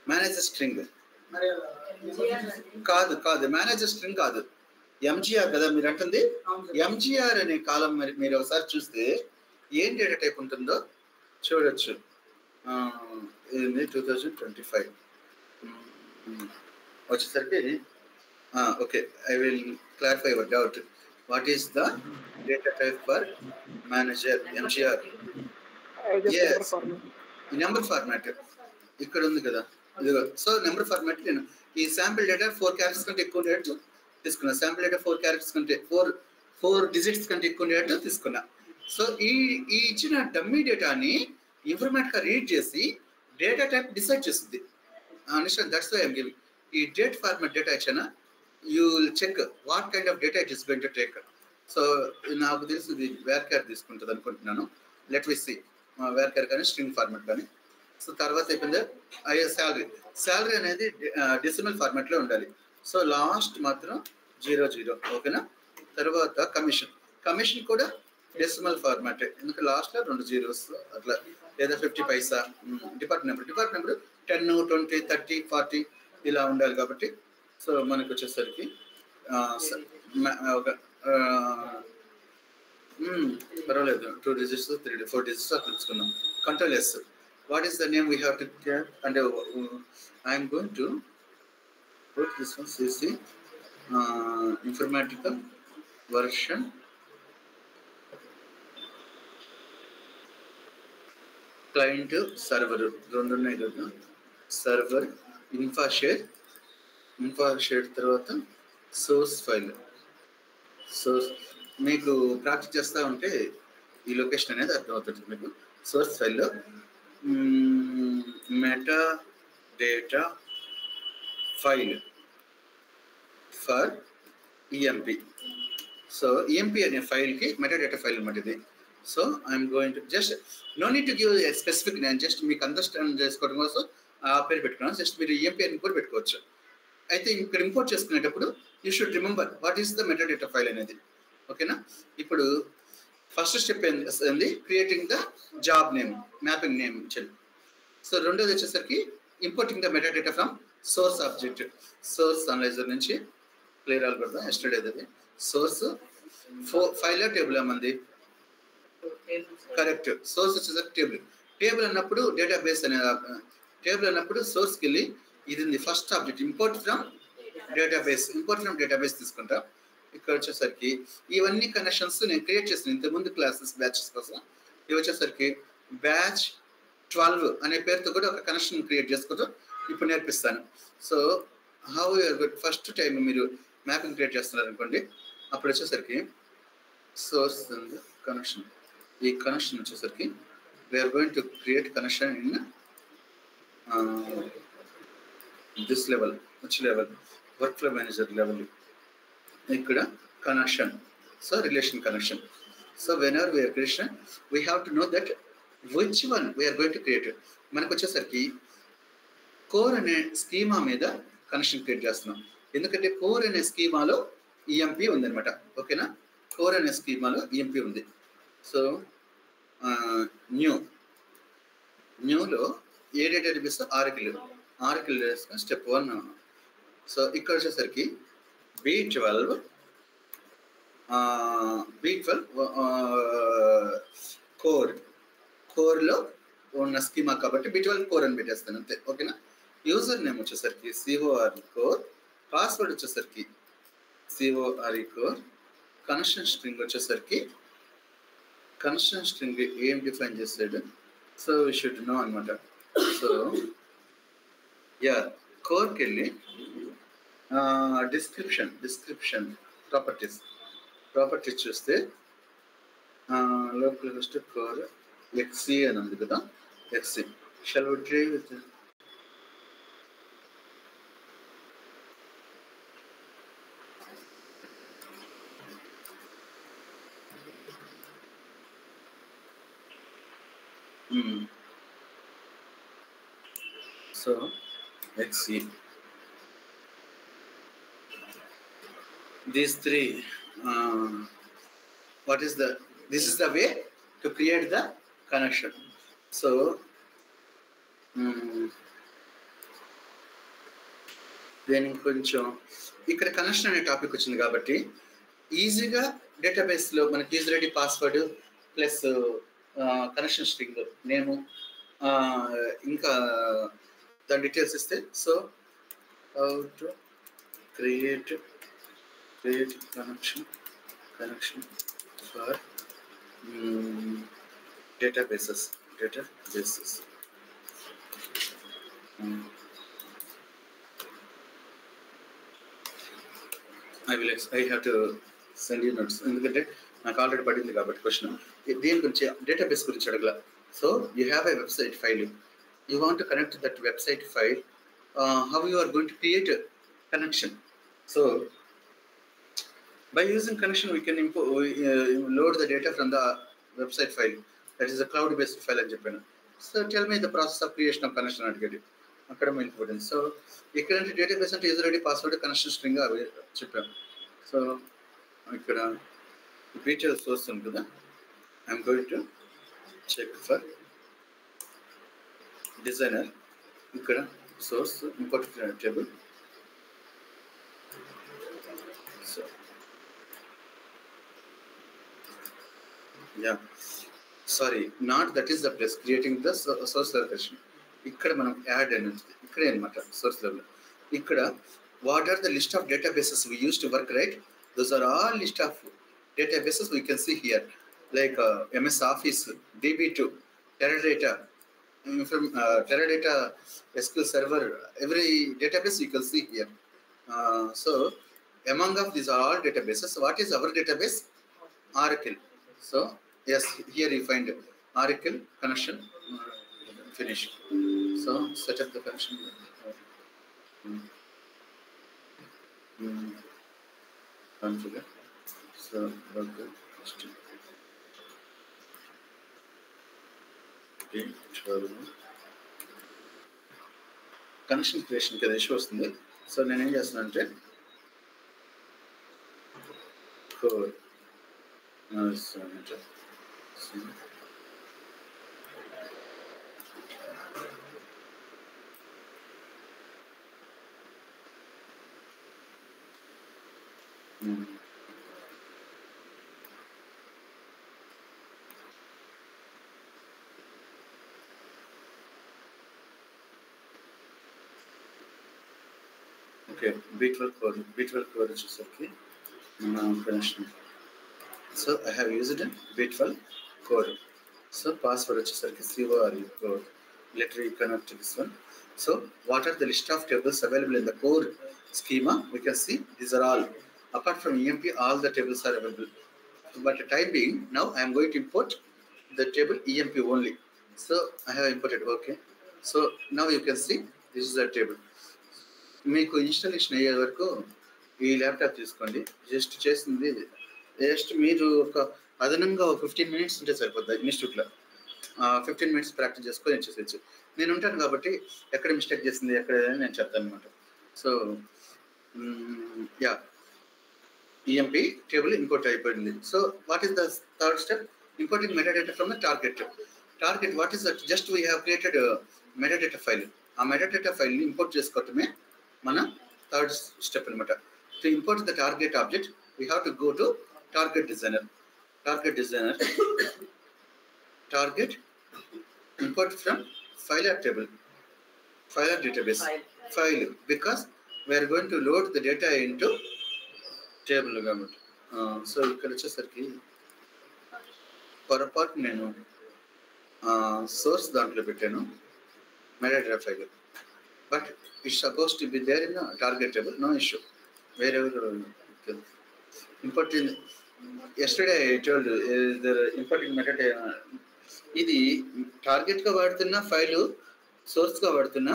మేనేజర్ స్ట్రింగ్ కాదు, మేనేజర్ స్ట్రింగ్ కాదు, ఎంజీఆర్ కదా మీరు అంటుంది. ఎంజీఆర్ అనే కాలం మరి మీరు ఒకసారి చూస్తే ఏం డేటా టైప్ ఉంటుందో చూడొచ్చు. 2025 వచ్చేసరికి okay, I will clarify your doubt. What is the data type for manager MGR? Number format ఇక్కడ ఉంది కదా. సో నెంబర్ ఫార్మాట్ నేను ఈ శాంపిల్ డేటా 4 క్యారెక్టర్స్ కంటే ఎక్కువ ఉండేటట్టు తీసుకున్నా. శాంపిల్ డేటా 4 క్యారెక్టర్స్ కంటే 4 డిజిట్స్ కంటే ఎక్కువ ఉండేటట్టు తీసుకున్నా. సో ఈ ఇచ్చిన డమ్మీ డేటాని ఇన్ఫర్మేటిక్గా రీడ్ చేసి డేటా టైప్ డిసైడ్ చేస్తుంది. That's why I'm giving. ఈ డేట్ ఫార్మాట్ డేటా ఇచ్చానా, you will check what kind of data it is going to take. So నాకు తెలిసి ఇది వేర్కేర్ తీసుకుంటుంది అనుకుంటున్నాను. లెట్ వి సీ వేర్కేర్ కానీ స్ట్రింగ్ ఫార్మాట్ కానీ. సో తర్వాత అయిపోయింది శాలరీ అనేది డెసిమల్ ఫార్మాట్లో ఉండాలి. సో లాస్ట్ మాత్రం 00, ఓకేనా. తర్వాత కమిషన్ కూడా డెసిమల్ ఫార్మాట్, ఎందుకంటే లాస్ట్లో 2 zeros అట్లా, లేదా 50 పైసా. డిపార్ట్మెంట్ నెంబర్ 10, 20, 30, 40 ఇలా ఉండాలి కాబట్టి. సో మనకు వచ్చేసరికి ఒక పర్వాలేదు 2 digits 3 4 digits తీసుకున్నాం. Control S. What is the name we have to get? అంటే I'm going to put this one CC informatical version client server 2 ఉన్నాయి కదా. సర్వర్ ఇన్ఫాషేర్ తర్వాత సోర్స్ ఫైల్. సోర్స్ మీకు ప్రాక్టీస్ చేస్తూ ఉంటే ఈ లొకేషన్ అనేది అర్థమవుతుంది మీకు. సోర్స్ ఫైల్లో meta data file for EMP. So EMP అనే ఫైల్కి మెటా డేటా ఫైల్ అనమాట ఇది. So I'm going to just no need to give specific, నేను జస్ట్ మీకు అండర్స్టాండ్ చేసుకోవడం కోసం ఆ పేరు పెట్టుకున్నాను. జస్ట్ మీరు ఈఎంపి అని కూడా పెట్టుకోవచ్చు. అయితే ఇక్కడ ఇంపోర్ట్ చేసుకునేటప్పుడు you should remember what is the meta data file అనేది, ఓకేనా. ఇప్పుడు ఫస్ట్ స్టెప్ ఏంది? Creating the job name, mapping name ఇచ్చాను. సో రెండోది వచ్చేసరికి importing the meta data from source object. Source analyser నుంచి క్లియర్ అవ్వాలి కదా, ఎస్టర్డే అది. సోర్స్ ఫైల్ టేబుల్ ఏమంది? కరెక్ట్. సోర్స్ వచ్చేసరికి టేబుల్ అన్నప్పుడు డేటాబేస్ అనే టేబుల్ అన్నప్పుడు సోర్స్కి వెళ్ళి ఇది ఉంది first object, import from database తీసుకుంటాం. ఇక్కడ వచ్చేసరికి ఇవన్నీ కనెక్షన్స్ నేను క్రియేట్ చేస్తాను ఇంతకుముందు క్లాసెస్ బ్యాచెస్ కోసం. ఇవి వచ్చేసరికి బ్యాచ్ 12 అనే పేరుతో కూడా ఒక కనెక్షన్ క్రియేట్ చేసుకోవడం ఇప్పుడు నేర్పిస్తాను. సో హౌ ఫస్ట్ టైం మీరు మ్యాపింగ్ క్రియేట్ చేస్తున్నారు అనుకోండి, అప్పుడు వచ్చేసరికి సోర్స్ కనెక్షన్. ఈ కనెక్షన్ వచ్చేసరికి we're going to create connection in this level, which level? Workflow manager level. ఇక్కడ connection, so relation connection. So whenever we're creation we have to know that which one we're going to create. మనకు వచ్చేసరికి core అనే schema మీద connection create చేస్తున్నాం, ఎందుకంటే core అనే స్కీమాలో EMP ఉందన్నమాట, ఓకేనా. కోర్ అనే స్కీమాలో ఈఎంపి ఉంది. సో న్యూలో ఏ డేటాబేస్? ఆర్కిల్ స్టెప్ 1. సో ఇక్కడ వచ్చేసరికి B12 కోర్లో ఉన్న స్కీమా కాబట్టి B12 కోర్ అని పెట్టేస్తాను అంతే, ఓకేనా. యూజర్ నేమ్ వచ్చేసరికి COR కోర్, పాస్వర్డ్ వచ్చేసరికి CORE core కనెక్షన్ స్ట్రింగ్ వచ్చేసరికి కనెక్షన్ స్ట్రింగ్ ఏం డిఫైన్ చేసాడు సో వీ షుడ్ నో అనమాట సో యా కోర్కి వెళ్ళి డిస్క్రిప్షన్ ప్రాపర్టీస్ చూస్తే లోకల్ హోస్ట్ కోర్ ఎక్సీ అని ఉంది కదా XE shall we try with so XE these three this is the way to create the connection so then కొంచెం ఇక్కడ connection అనే టాపిక్ వచ్చింది కాబట్టి ఈజీగా డేటాబేస్లో మనకి user ID password plus connection string name ఇంకా దాని డీటెయిల్స్ ఇస్తే so how to create connection for databases I have to send you notes ఎందుకంటే నాకు ఆల్రెడీ పడింది కాబట్టి క్వశ్చన్ దీని గురించి డేటాబేస్ గురించి అడగల so you have a website file you want to connect that website file how you are going to create connection so by using connection we can load the data from the website file that is a cloud based file అని చెప్పాను so tell me the process of creation of connection అడిగాడు అక్కడ వెళ్ళిపోయింది so ఇక్కడ database అంటే user ID password connection string అవి చెప్పాను so ఇక్కడ ఫీచర్ సోర్స్ ఉంది కదా I'm going to check for designer ఇక్కడ సోర్స్ ఇంకోటి table so yeah sorry not that is the place creating the source location ikkada manam add అని ఉంది ఇక్కడే అన్నమాట source level ikkada what are the list of databases we used to work right those are all list of databases we can see here like MS Office DB2 Teradata Teradata SQL Server every database you can see here so among of these all databases what is our database Oracle so yes here you find Oracle connection finish so set up the connection configure so local connection creation కదా issue వస్తుంది so నేనేం చేస్తున్నా అంటే code okay B12 core వచ్చేసరికి connection so I have used it B12 core so password వచ్చేసరికి CORE core later you connect to this one so what are the list of tables available in the core schema we can see these are all apart from EMP all the tables are available but the time being now I am going to import the table EMP only so I have imported okay so now you can see this is the table మీకు installation అయ్యే వరకు ఈ laptop తీసుకోండి just చేసింది just మీరు ఒక అదనంగా 15 minutes ఉంటే సరిపోద్ది ఇన్స్టిట్యూట్లో 15 మినిట్స్ ప్రాక్టీస్ చేసుకొని చేసేయచ్చు నేను ఉంటాను కాబట్టి ఎక్కడ మిస్టేక్ చేసింది ఎక్కడ నేను చెప్తాను అనమాట so yeah EMP table import అయిపోయింది so what is the third step importing metadata from the target what is that just we have created metadata file ఆ మెటాడేటా ఫైల్ని ఇంపోర్ట్ చేసుకోవటమే మన థర్డ్ స్టెప్ అనమాట to import the target object we have to go to target designer target import from file table file database file because we are going to load the data into table కాబట్టి so ఇక్కడ వచ్చేసరికి పొరపాటు నేను source దాంట్లో పెట్టాను metadata file, but it's suppose to be there in target table, no issue. వేరెవరు important yesterday I told important metadata ఇది టార్గెట్గా వాడుతున్న ఫైలు సోర్స్గా వాడుతున్నా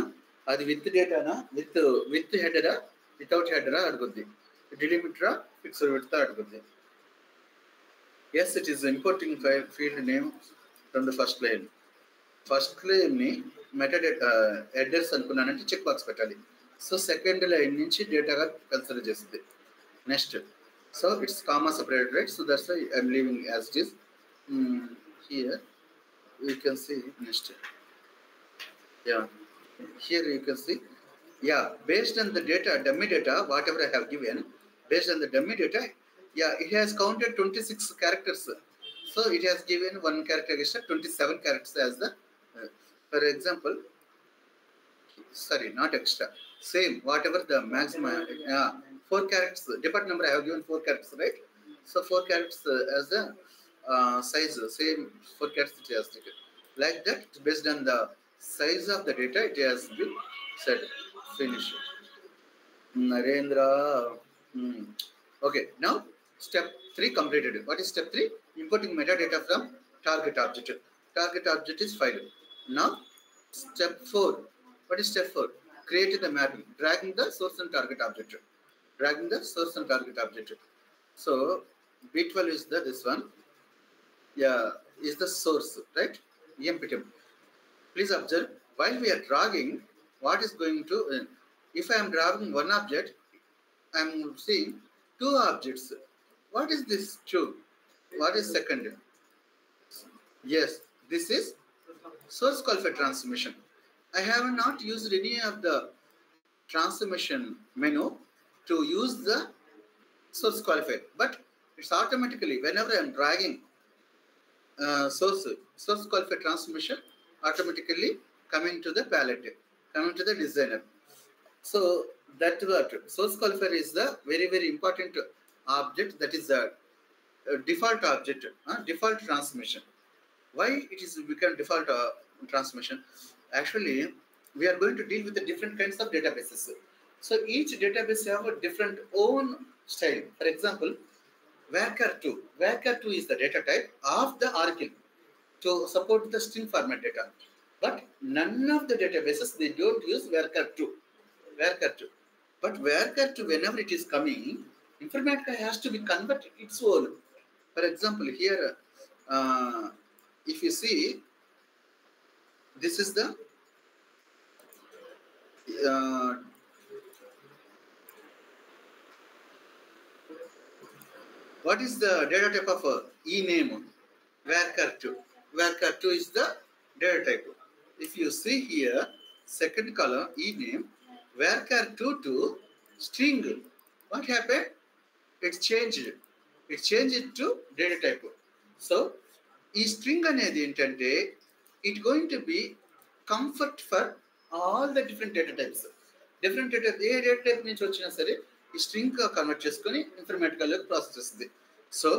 అది విత్ డేటానా విత్ హెడరా వితౌట్ హెడరా అడుగుద్ది, డిలిమిటరా ఫిక్స్డ్ విడ్త్ అడుగుద్ది. Yes it is importing field name from the first line. First లైన్ని మెటాడేటా అడ్రస్ అనుకున్నానంటే చెక్ బాక్స్ పెట్టాలి. సో సెకండ్ లైన్ నుంచి డేటాగా కన్సిడర్ చేస్తుంది. Next so it's comma separated, right? So that's why I'm leaving as it is. Here you can see next. Yeah, here you can see, yeah, based on the data, dummy data, whatever I have given, based on the dummy data, yeah, it has counted 26 characters. So it has given one character extra, 27 characters as the, for example, sorry, not extra, same, whatever the maximum, 4 characters, depart number I have given 4 characters, right? So 4 characters as the size, same 4 characters it has taken. Like that, based on the size of the data, it has been said. Finish. Narendra. Okay, now step 3 completed. What is step 3? Importing metadata from target object. Target object is file. Now step 4. What is step 4? Creating the mapping, dragging the source and target object. Dragging the source and target object. So B12 is this one. Yeah, is the source, right? EMPTM. Please observe, while we are dragging, what is going to, if I am dragging one object, I am seeing 2 objects. What is this 2? What is second? Yes, this is source qualified transformation. I have not used any of the transformation menu to use the source qualified, but it's automatically, whenever I am dragging source qualified transformation, automatically coming to the palette, coming to the designer. So that what source qualifier is the very, very important object, that is the default object, default transformation. Why it is become default transformation? Actually, we are going to deal with the different kinds of databases. So each database have a different own style. For example, Varchar2. Varchar2 is the data type of the Oracle to support the string format data. But none of the databases, they don't use Varchar2. But Varchar2, whenever it is coming, Informatica has to be converted its own. For example, here, if you see, this is the what is the data type of e-name? Varchar2. Varchar2 is the data type. If you see here, second column, e-name, Varchar2 to string. What happened? It changed. It changed to data type. So, ఈ string అనేది ఏంటంటే it going to be comfort for all the different data types. Different data, A data type నుంచి వచ్చినా సరే ఈ string convert చేసుకొని ఇన్ఫర్మేటికాలోకి process చేస్తుంది. So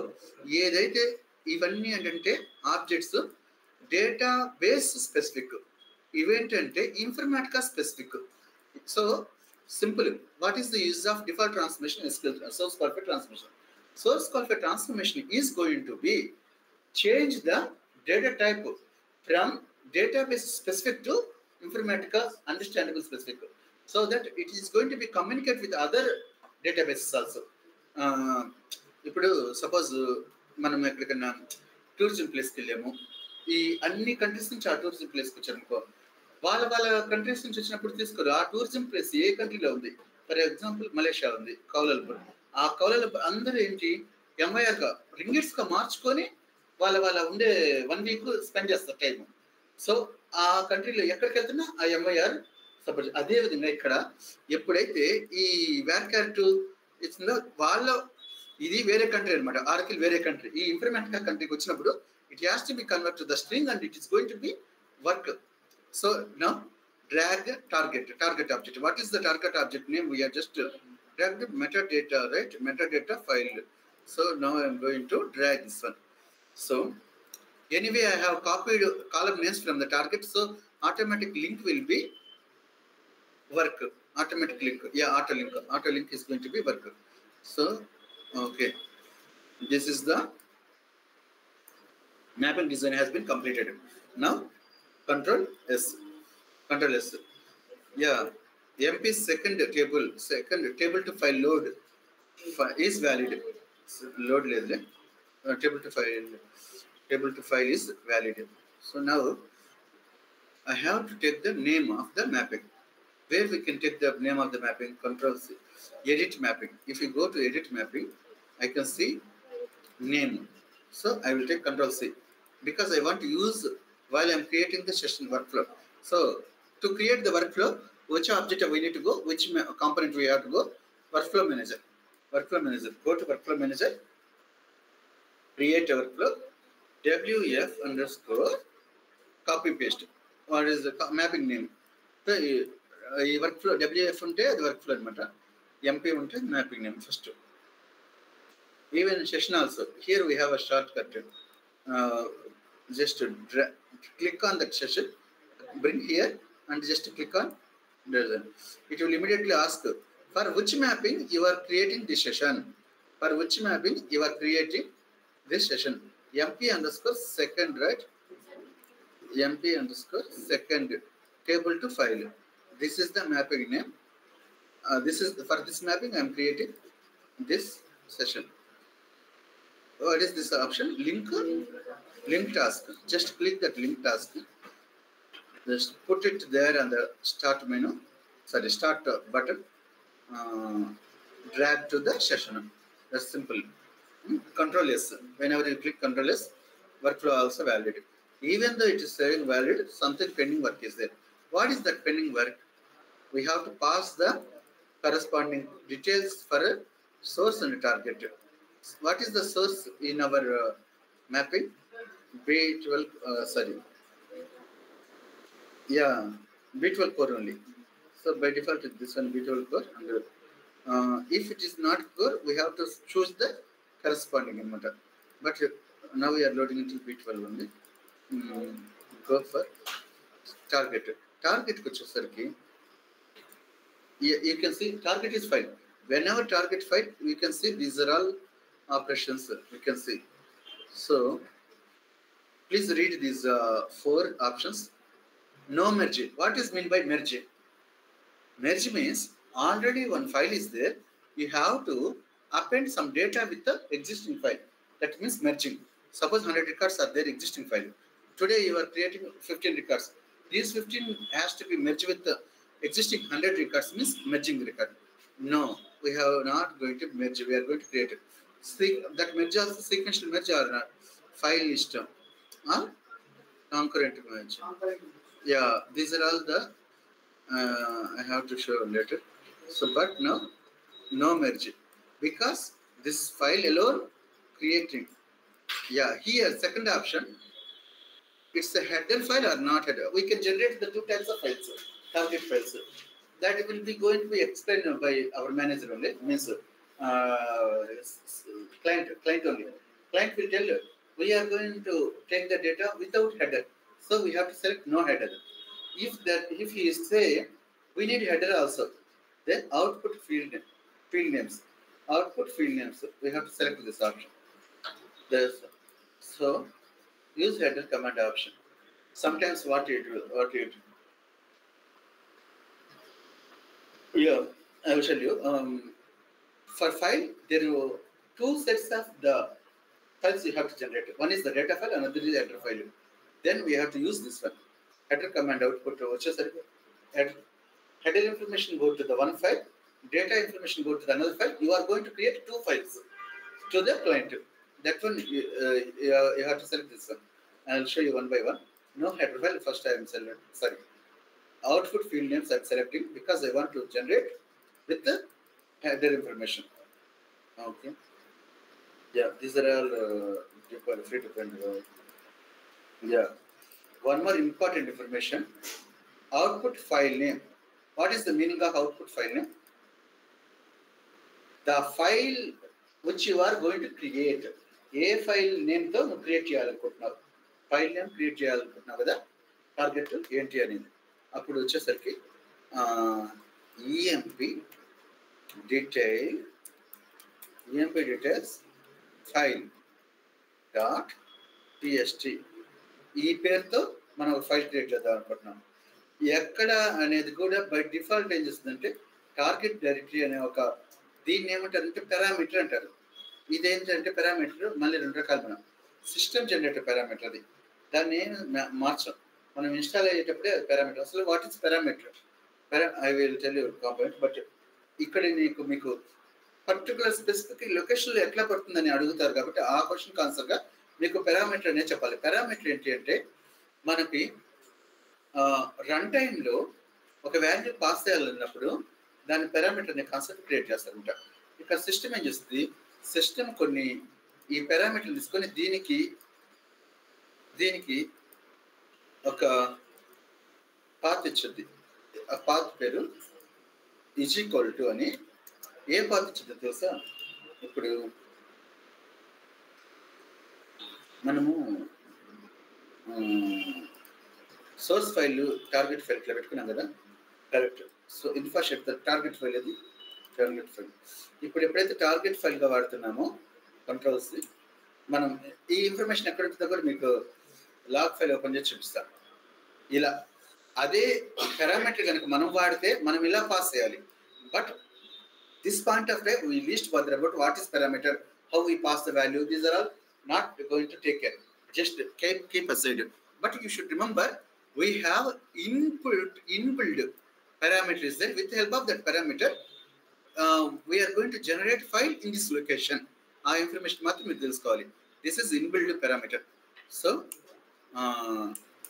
ఏదైతే ఇవన్నీ ఏంటంటే ఆబ్జెక్ట్స్ డేటా బేస్ స్పెసిఫిక్, ఇవేంటంటే Informatica specific. So simple, what is the use of default transformation? Source qualified transformation. Source qualified transformation is going to be change the data type from database specific to Informatica understandable specific, so that it is going to be communicate with other databases also. ఇప్పుడు suppose మనం ఎక్కడికన్నా tourism ప్లేస్కి వెళ్ళాము, ఈ అన్ని countries నుంచి ఆ tourism ప్లేస్కి వచ్చారనుకో, వాళ్ళ కంట్రీస్ నుంచి వచ్చినప్పుడు తీసుకోరు ఆ టూరిజం ప్లేస్ ఏ కంట్రీలో ఉంది. ఫర్ ఎగ్జాంపుల్ మలేషియా ఉంది, కౌలాలంపూర్. ఆ కౌలాలంపూర్ అందరూ ఏంటి ఎంఐఆర్గా రింగిట్స్గా మార్చుకొని వాళ్ళ ఉండే 1 వీక్ స్పెండ్ చేస్తారు టైము. సో ఆ కంట్రీలో ఎక్కడికి వెళ్తున్నా ఆ ఎంఐఆర్ సపోజ్. అదేవిధంగా ఇక్కడ ఎప్పుడైతే ఈ Varchar2 ఇచ్చిందో వాళ్ళ ఇది వేరే కంట్రీ అనమాట, ఆర్కిల్ వేరే కంట్రీ. ఈ ఇన్ఫర్మేటికా కంట్రీకి వచ్చినప్పుడు it has to B convert to the string and it is going to B work. So now drag target object. What is the target object name? We are just drag the metadata, right? Metadata file. So now I am going to drag this one. So anyway, I have copied column names from the target. So automatic link will be work. Automatic link. Yeah, auto link. Auto link is going to be work. So okay, this is the mapping design has been completed. Now Control S. Control S. Yeah, MP second table to file load is valid. So, load level table to file is valid. So now I have to take the name of the mapping. Where we can take the name of the mapping? Control C. Edit mapping. If you go to edit mapping, I can see name. So I will take Control C because I want to use while I'm creating the session workflow. So to create the workflow, which object we need to go, which component we have to go? Workflow manager. Workflow manager. Go to workflow manager. Create a workflow. WF underscore copy paste. What is the mapping name? So workflow WF unte the workflow anamata. MP unte mapping name first. Even in session also, here we have a shortcut. Just click on that session, bring here, and just click on design. It will immediately ask for which mapping you are creating this session. For which mapping you are creating this session. MP underscore second, right? MP underscore second table to file. This is the mapping name. This is for this mapping I am creating this session. What is this option? Link task. Just click that link task. Just put it there on the start menu. Sorry, start button. Drag to the session. That's simple. Control S. Whenever you click Control S, workflow also valid. Even though it is saying valid, something pending work is there. What is that pending work? We have to pass the corresponding details for a source and a target. What is the source in our mapping? B12, sorry. Yeah, B12 core only. So by default, this one B12 core. And if it is not core, we have to choose the corresponding amount. But now we are loading into B12 only. Go for target. Target kuchosarki. You can see target is fine. Whenever target file, we can see these are all operations. We can see. So please read these 4 options. No merge. What is meant by merge? Merge means already one file is there. You have to append some data with the existing file. That means merging. Suppose 100 records are there existing file. Today you are creating 15 records. These 15 has to be merged with the existing 100 records, means merging record. No, we are not going to merge. We are going to create it. That merge also sequential merge or file list or concurrent merge. Yeah, these are all the I have to show later. So, but now no merge because this file alone creating. Yeah, here second option. It's a header file or not header. We can generate the 2 types of files, target files. That will be going to be explained by our manager only. Means client only. Client will tell you we are going to take the data without header. So we have to select no header. If he say we need header also, then output field names. Output field names. We have to select this option. So use header command option. Sometimes what you do. Yeah, I will tell you. For file, there are 2 sets of the files you have to generate. One is the data file, another is the header file. Then we have to use this one. Header command output. Header information go to the one file. Data information go to the another file. You are going to create 2 files to the client. That one you have to select this one. I will show you one by one. No header file. First I am selecting. Sorry. Output field names I am selecting because I want to generate with the header information. Okay. Yeah, these are all free to find. Yeah. One more important information. Output file name. What is the meaning of output file name? the file which you are going to create. ఏ file నేమ్తో నువ్వు create చేయాలనుకుంటున్నావు, file name create చేయాలనుకుంటున్నావు కదా, target ఏంటి అనేది. అప్పుడు వచ్చేసరికి EMP details file dot TST ఈ పేరుతో మనం ఒక ఫైల్ క్రియేట్ చేద్దాం అనుకుంటున్నాం. ఎక్కడ అనేది కూడా బై డిఫాల్ట్ ఏం చేస్తుందంటే టార్గెట్ డైరెక్టరీ అనే ఒక దీన్ని ఏమంటారంటే పారామీటర్ అంటారు. ఇదేంటంటే పారామీటర్ మళ్ళీ 2 రకాలు. మనం సిస్టమ్ జనరేటర్ పారామీటర్, అది దాన్ని మార్చాం మనం ఇన్స్టాల్ అయ్యేటప్పుడే అది పారామీటర్. అసలు what is parameter? I will tell you component. But ఇక్కడ మీకు పర్టికులర్ స్పెసిఫిక్ లొకేషన్లో ఎట్లా పడుతుందని అడుగుతారు కాబట్టి ఆ క్వశ్చన్ ఆన్సర్గా మీకు పారామీటర్ అనే చెప్పాలి. పారామీటర్ ఏంటి అంటే మనకి రన్ టైంలో ఒక వాల్యూ పాస్ చేయాలన్నప్పుడు దాని పారామీటర్ అనే కాన్సెప్ట్ క్రియేట్ చేస్తారంట. ఇక్కడ సిస్టమ్ ఏం చేస్తుంది, సిస్టమ్ కొన్ని ఈ పారామీటర్ తీసుకొని దీనికి ఒక పాత్ ఇచ్చింది. ఆ పాత్ పేరు = అని. ఏ పాత్ ఇచ్చిందో తెలుసా? ఇప్పుడు మనము సోర్స్ ఫైల్ టార్గెట్ ఫైల్ ఇట్లా పెట్టుకున్నాం కదా, కరెక్ట్. సో ఇన్ఫాషెట్ టార్గెట్ ఫైల్, అది టార్గెట్ ఫైల్. ఇప్పుడు ఎప్పుడైతే టార్గెట్ ఫైల్గా వాడుతున్నామో కంట్రోల్స్, మనం ఈ ఇన్ఫర్మేషన్ ఎక్కడ ఉంటుందో కూడా మీకు లాగ్ ఫైల్ ఓపెన్ చేసి చూపిస్తాను. ఇలా అదే పారామీటర్ కనుక మనం వాడితే మనం ఇలా పాస్ చేయాలి. But this point of time we least bother about what is parameter, how we pass the value, these are all not going to take care, just keep aside. But you should remember we have inbuilt parameters there. With the help of that parameter we are going to generate file in this location. Our information mathram meeku telusukovali. This is inbuilt parameter. So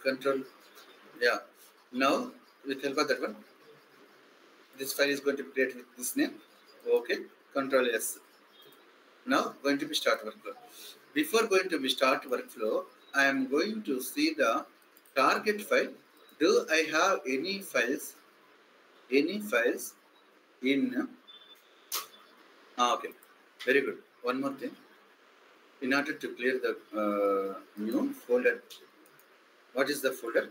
control, yeah, now with help of that one this file is going to be created with this name. Okay, control S. Now going to be start workflow. Before going to be start workflow, I am going to see the target file. Do I have any files in okay, very good. One more thing, in order to clear the new folder, what is the folder?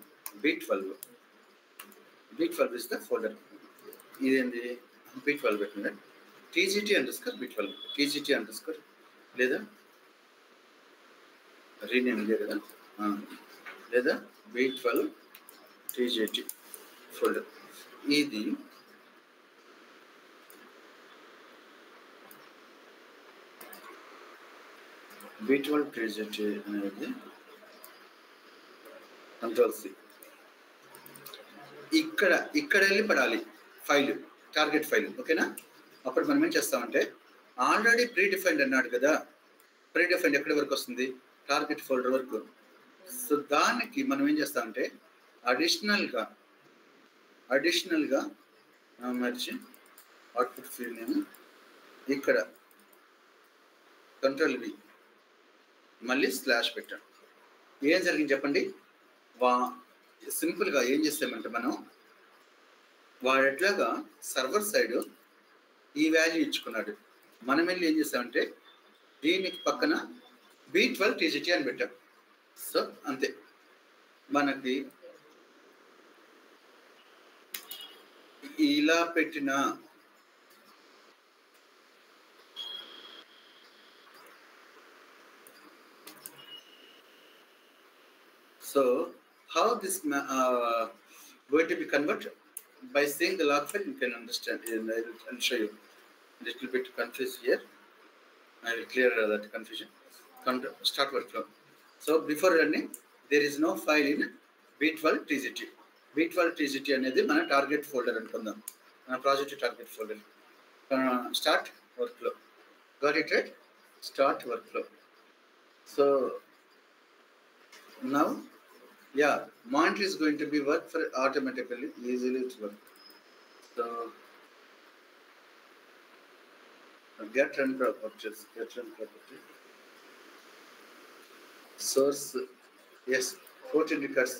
B12 is the folder. Idendi B12 పెట్టిన TGT_B12 లేదా rename ఇదే కదా, లేదా B12 TGT folder. ఇది B12 TGT అనేది control C. ఇక్కడ వెళ్ళి పడాలి ఫైల్, టార్గెట్ ఫైల్. ఓకేనా? అప్పుడు మనం ఏం చేస్తామంటే ఆల్రెడీ ప్రీ డిఫైన్డ్ అన్నాడు కదా, ప్రీ డిఫైన్డ్ ఎక్కడి వరకు వస్తుంది, టార్గెట్ ఫోల్డర్ వరకు. సో దానికి మనం ఏం చేస్తామంటే అడిషనల్గా మర్చి అవుట్పుట్ ఫీల్డ్ నేమ్ ఇక్కడ కంట్రోల్ V మళ్ళీ స్లాష్ పెట్టాం. ఏం జరిగింది చెప్పండి? సింపుల్గా ఏం చేస్తామంటే మనం వాడు ఎట్లాగా సర్వర్ సైడ్ ఈ వాల్యూ ఇచ్చుకున్నాడు, మనం వెళ్ళి ఏం చేస్తామంటే దీనికి పక్కన B12 TGT అని పెట్టాం. సో అంతే, మనకి ఇలా పెట్టిన so how this going to be converted? By seeing the log file you can understand, and I'll show you. Little bit confused here, I will clear that confusion. Start workflow. So before running there is no file in B12 TGT. B12 TGT అనేది మన target folder అనుకుందాం, మన project target folder. Start workflow, got it right? Start workflow. So now yeah, monitor is going to be work for automatically, easily it's work. So get run properties, source, yes, 14 records.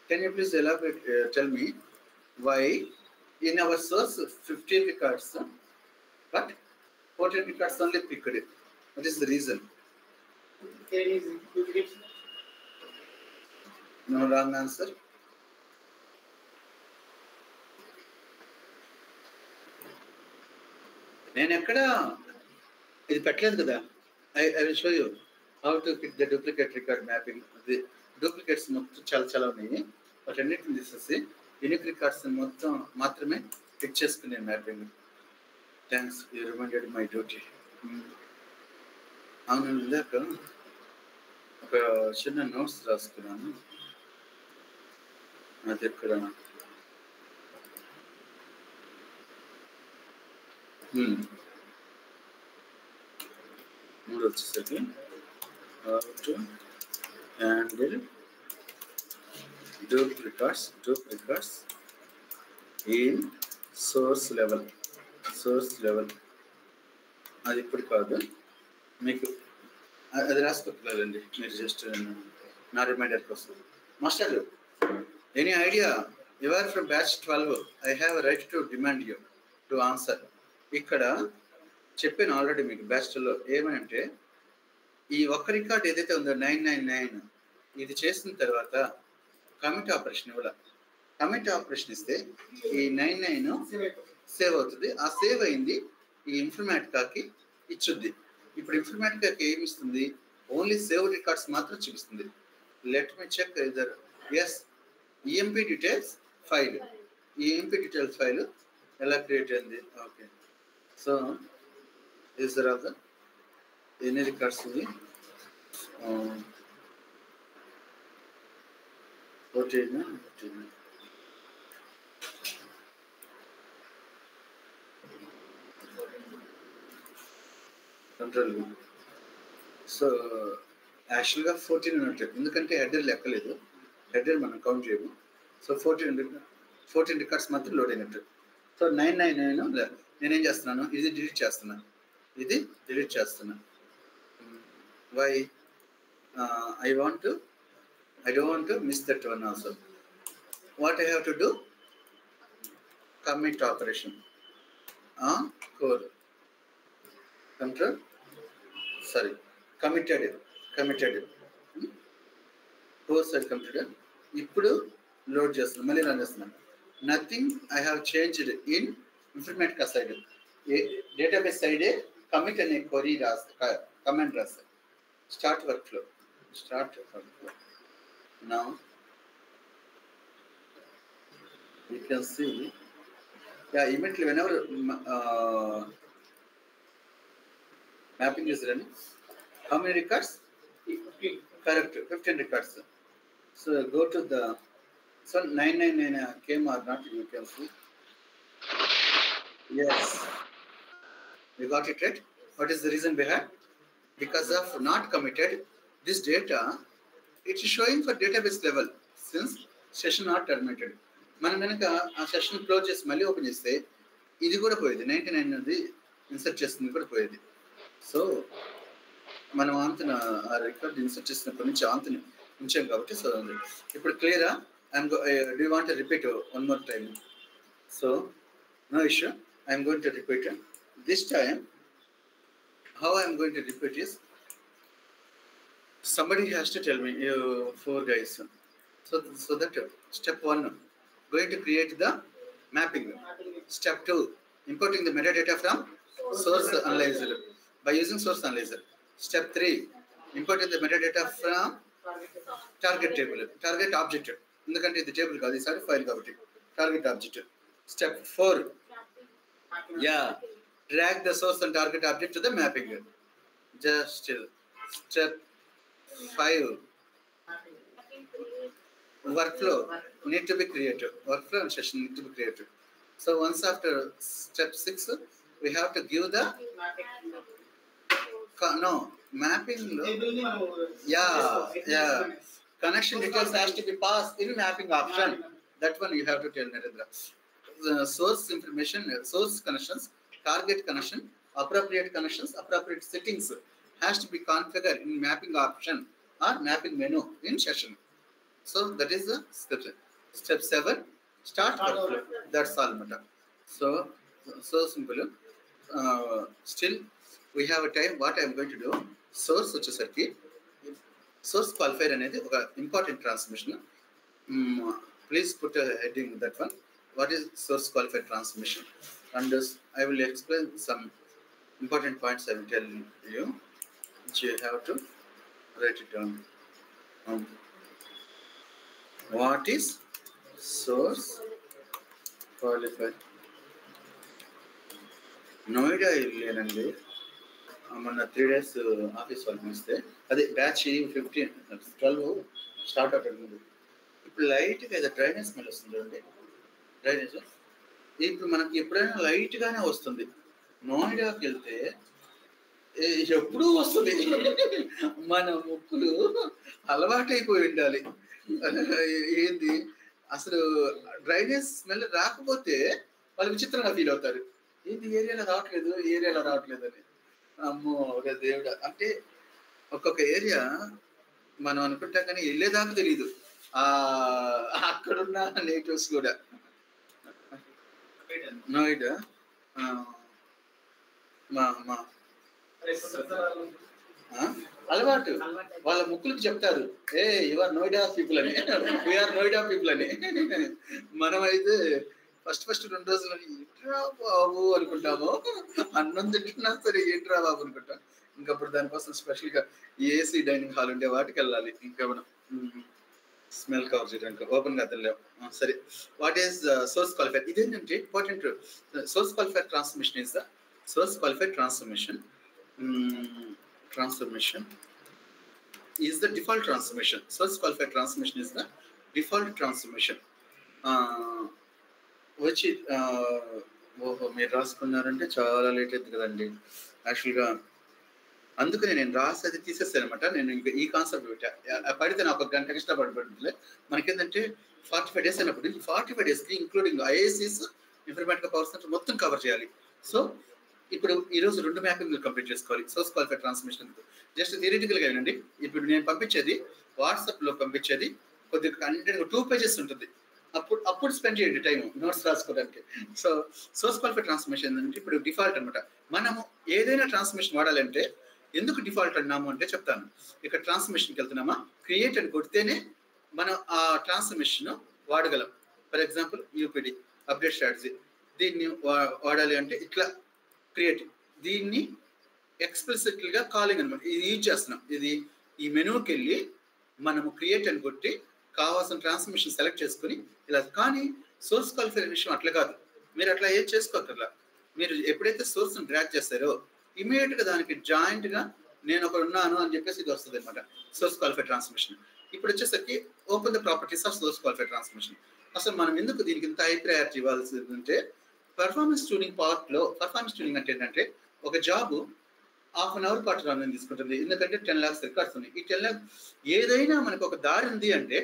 Can you please elaborate, tell me why in our source 15 records But 14 records only picked. What is the reason? No wrong answer. నేను ఎక్కడ ఇది పెట్టలేదు కదా. I will show you how to pick the duplicate record mapping. The duplicates మొత్తం చాలా ఉన్నాయి. వాటన్నిటిని తీసేసి యూనిక్ రికార్డ్స్ మొత్తం మాత్రమే పిక్ చేసుకునే mapping. Thanks, you reminded my duty. అవును, ఇందాక ఒక చిన్న నోట్స్ రాసుకున్నాను. అది ఎక్కడ మూడు వచ్చేసరికి how to handle duplicates in source level. అది ఇప్పుడు కాదు, మీకు అది రాసుకోగలండి మీరు. జస్ట్ నా రిమైండర్ కోసం. Master, any idea? You are from batch 12. I have right to demand you to answer. ఇక్కడ చెప్పాను ఆల్రెడీ మీకు బ్యాచ్లో ఏమనంటే, ఈ ఒక్క రికార్డ్ ఏదైతే ఉందో 999, ఇది చేసిన తర్వాత కమిట్ ఆపరేషన్ ఇవ్వాలి. కమిట్ ఆపరేషన్ ఇస్తే ఈ 99 సేవ్ అవుతుంది. ఆ సేవ్ అయింది ఈ ఇన్ఫర్మాటికాకి ఇచ్చుద్ది. ఇప్పుడు ఇన్ఫర్మాటికాకి ఏమి ఇస్తుంది? ఓన్లీ సేవ్ రికార్డ్స్ మాత్రం చూపిస్తుంది. లెట్ మీ చెక్ ఇదర్. Yes, EMP details file. EMP details file ఎలా క్రియేట్ అయింది? Okay, so is there other any records ఉంది? 14 కంట్రోల్. సో యాక్చువల్గా 14 ఉన్నట్టు, ఎందుకంటే హెడర్ లెక్కలేదు. హెడర్ మనం కౌంట్ చేయము. సో 14 రికార్డ్స్ మాత్రం లోడ్ అయినట్టు. సో 999 నేనేం చేస్తున్నాను? ఇది డిలీట్ చేస్తున్నాను. Why? I don't want to miss that one also. What I have to do? Commit operation on core. Control. Sorry, committed. Core side committed. ఇప్పుడు load చేస్తున్నాను, మళ్ళీ రన్ చేస్తున్నాను. Nothing I have changed in Informatica side. Database సైడే commit అనే query command రాస్తాను. Start work flow. Now you can see, immediately whenever mapping is running, how many records? 15. Correct, 15 records. So go to the 999 came or not, you can see. Yes, you got it right. What is the reason behind? Because of not committed, this data, it's showing for database level since session not terminated. మనం కనుక ఆ session close చేసి మళ్ళీ open చేస్తే ఇది కూడా పోయేది. 99 అది ఇన్సర్ట్ చేస్తుంది కూడా పోయేది. సో మనం ఆంతన ఆ రికార్డ్ ఇన్సర్ట్ చేసినప్పటి నుంచి ఆంతని ఉంచాం కాబట్టి. సో ఇప్పుడు క్లియరా? Do you want to repeat one more time? So no issue, I'm going to repeat. This time how I am going to repeat is, somebody has to tell me, you 4 guys. So that step 1, going to create the mapping. Step 2, importing the metadata from source analyzer by using source analyzer. Step 3, importing the metadata from target table, target object. ఎందుకంటే ఇది table కాదు, ఈసారి file కాబట్టి target object. Step 4, drag the source and target object to the mapping. Just still. Step 5, workflow need to be created. Workflow and session need to be created. So once after step 6, we have to give the mapping. Connection details has to be passed in mapping option. That one you have to tell Narendra. The source information, source connections, target connection, appropriate connections, appropriate settings has to be configured in mapping option or mapping menu in session. So that is the step. Step 7, start workflow. That's all matter. So simple. still we have a time. What I am going to do, source వచ్చేసరికి source qualifier అనేది ఒక important transmission. Please put a heading that one. What is source qualified transmission? And I will explain some important points. I will tell you, which you have to write it down. What is source qualified? Noida వెళ్ళానండి మొన్న 3 days office work ఇస్తే అదే batch 12 start అవుతుంది. ఇప్పుడు లైట్గా ఏదో drainage smell వస్తుంది అండి. డ్రైనేజ్ ఇప్పుడు మనకి ఎప్పుడైనా లైట్గానే వస్తుంది. నోయిడాకి వెళ్తే ఎప్పుడూ వస్తుంది. మన ముక్కులు అలవాటైపోయి ఉండాలి. ఏంది అసలు డ్రైనేజ్ స్మెల్ రాకపోతే వాళ్ళు విచిత్రంగా ఫీల్ అవుతారు. ఏంది ఏరియాలో రావట్లేదు అని. అమ్మో ఒక దేవుడా. అంటే ఒక్కొక్క ఏరియా మనం అనుకుంటాం కానీ వెళ్ళేదాకా తెలియదు అక్కడున్న నేటివ్స్ కూడా. నోయిడా అలవాటు వాళ్ళ ముక్కులకి చెప్తారు, యువర్ నోయిడా పీపుల్ అని, వీఆర్ నోయిడా పీపుల్ అని. మనం అయితే ఫస్ట్ 2 రోజులు ఏంట్రా బాబు అనుకుంటాము. అన్నం తింటున్నా సరే ఏంట్రా బాబు అనుకుంటాం. ఇంకప్పుడు దానికోసం స్పెషల్గా ఏసీ డైనింగ్ హాల్ ఉండే వాటికి వెళ్ళాలి. ఇంకా మనం స్మెల్ కవర్ చేయడానికి ఓపెన్ గా తెలియవు. సరే, వాట్ ఈస్ సోర్స్ క్వాలిఫైడ్? ఇదేంటంటే important. Source qualified transformation is the source qualified transformation is the default transformation. Source qualified transformation is the default transformation. Which మీరు రాసుకున్నారంటే చాలా లేట్ అవుతుంది కదండి. యాక్చువల్గా అందుకని నేను రాసేది తీసేస్తాను అనమాట. నేను ఇంకా ఈ కాన్సెప్ట్ పడితే నాకు 1 గంట ఇష్టపడబడుతుంది. మనకేంటంటే 45 days అయినప్పుడు 45 daysకి ఇంక్లూడింగ్ ఐఏసీస్, ఇన్ఫర్మేటిక్ పవర్ సెంటర్ మొత్తం కవర్ చేయాలి. సో ఇప్పుడు ఈరోజు 2 మ్యాపింగ్లు కంప్లీట్ చేసుకోవాలి సోర్స్ క్వాలిఫైడ్ ట్రాన్స్మిషన్. జస్ట్ థియరిటికల్గా ఏనండి. ఇప్పుడు నేను పంపించేది వాట్సాప్లో పంపించేది కొద్దిగా కంటెంట్ 2 pages ఉంటుంది. అప్పుడు స్పెండ్ చేయండి టైం నోట్స్ రాసుకోవడానికి. సో సోర్స్ క్వాలిఫైడ్ ట్రాన్స్మిషన్ అంటే ఇప్పుడు డిఫాల్ట్ అనమాట. మనము ఏదైనా ట్రాన్స్మిషన్ వాడాలంటే ఎందుకు డిఫాల్ట్ అన్నాము అంటే చెప్తాను. ఇక్కడ ట్రాన్స్మిషన్కి వెళ్తున్నామా, క్రియేట్ అని కొడితేనే మనం ఆ ట్రాన్స్మిషన్ వాడగలం. ఫర్ ఎగ్జాంపుల్ యూపీడి అప్డేట్ స్ట్రాటజీ, దీన్ని వాడాలి అంటే ఇట్లా క్రియేట్, దీన్ని ఎక్స్ప్లిసిట్గా కాలింగ్ అనమాట. ఇది యూజ్ చేస్తున్నాం. ఇది ఈ మెనూకి వెళ్ళి మనము క్రియేట్ అని కొట్టి కావాల్సిన ట్రాన్స్మిషన్ సెలెక్ట్ చేసుకుని ఇలా. కానీ సోర్స్ క్వాలిఫైడ్ విషయం అట్లా కాదు. మీరు అట్లా ఏం చేసుకోకర్లా. మీరు ఎప్పుడైతే సోర్స్ని డ్రాగ్ చేస్తారో ఇమీడియట్గా దానికి జాయింట్గా నేను ఒకడు ఉన్నాను అని చెప్పేసి ఇది వస్తుంది అనమాట సోర్స్ క్వాలిఫైడ్ ట్రాన్స్మిషన్. ఇప్పుడు వచ్చేసరికి open the properties of swords qualified transmission. అసలు మనం ఎందుకు దీనికి ఇంత హై ప్రయారిటీ ఇవ్వాల్సి అంటే పర్ఫార్మెన్స్ ట్యూనింగ్ పార్ట్లో, పర్ఫార్మెన్స్ ట్యూనింగ్ అంటే ఏంటంటే ఒక జాబ్ 1/2 hour పాటు రన్ తీసుకుంటుంది. ఎందుకంటే 10 lakhs రికార్డ్స్ ఉన్నాయి. ఈ 10 lakhs ఏదైనా మనకు ఒక దారి ఉంది అంటే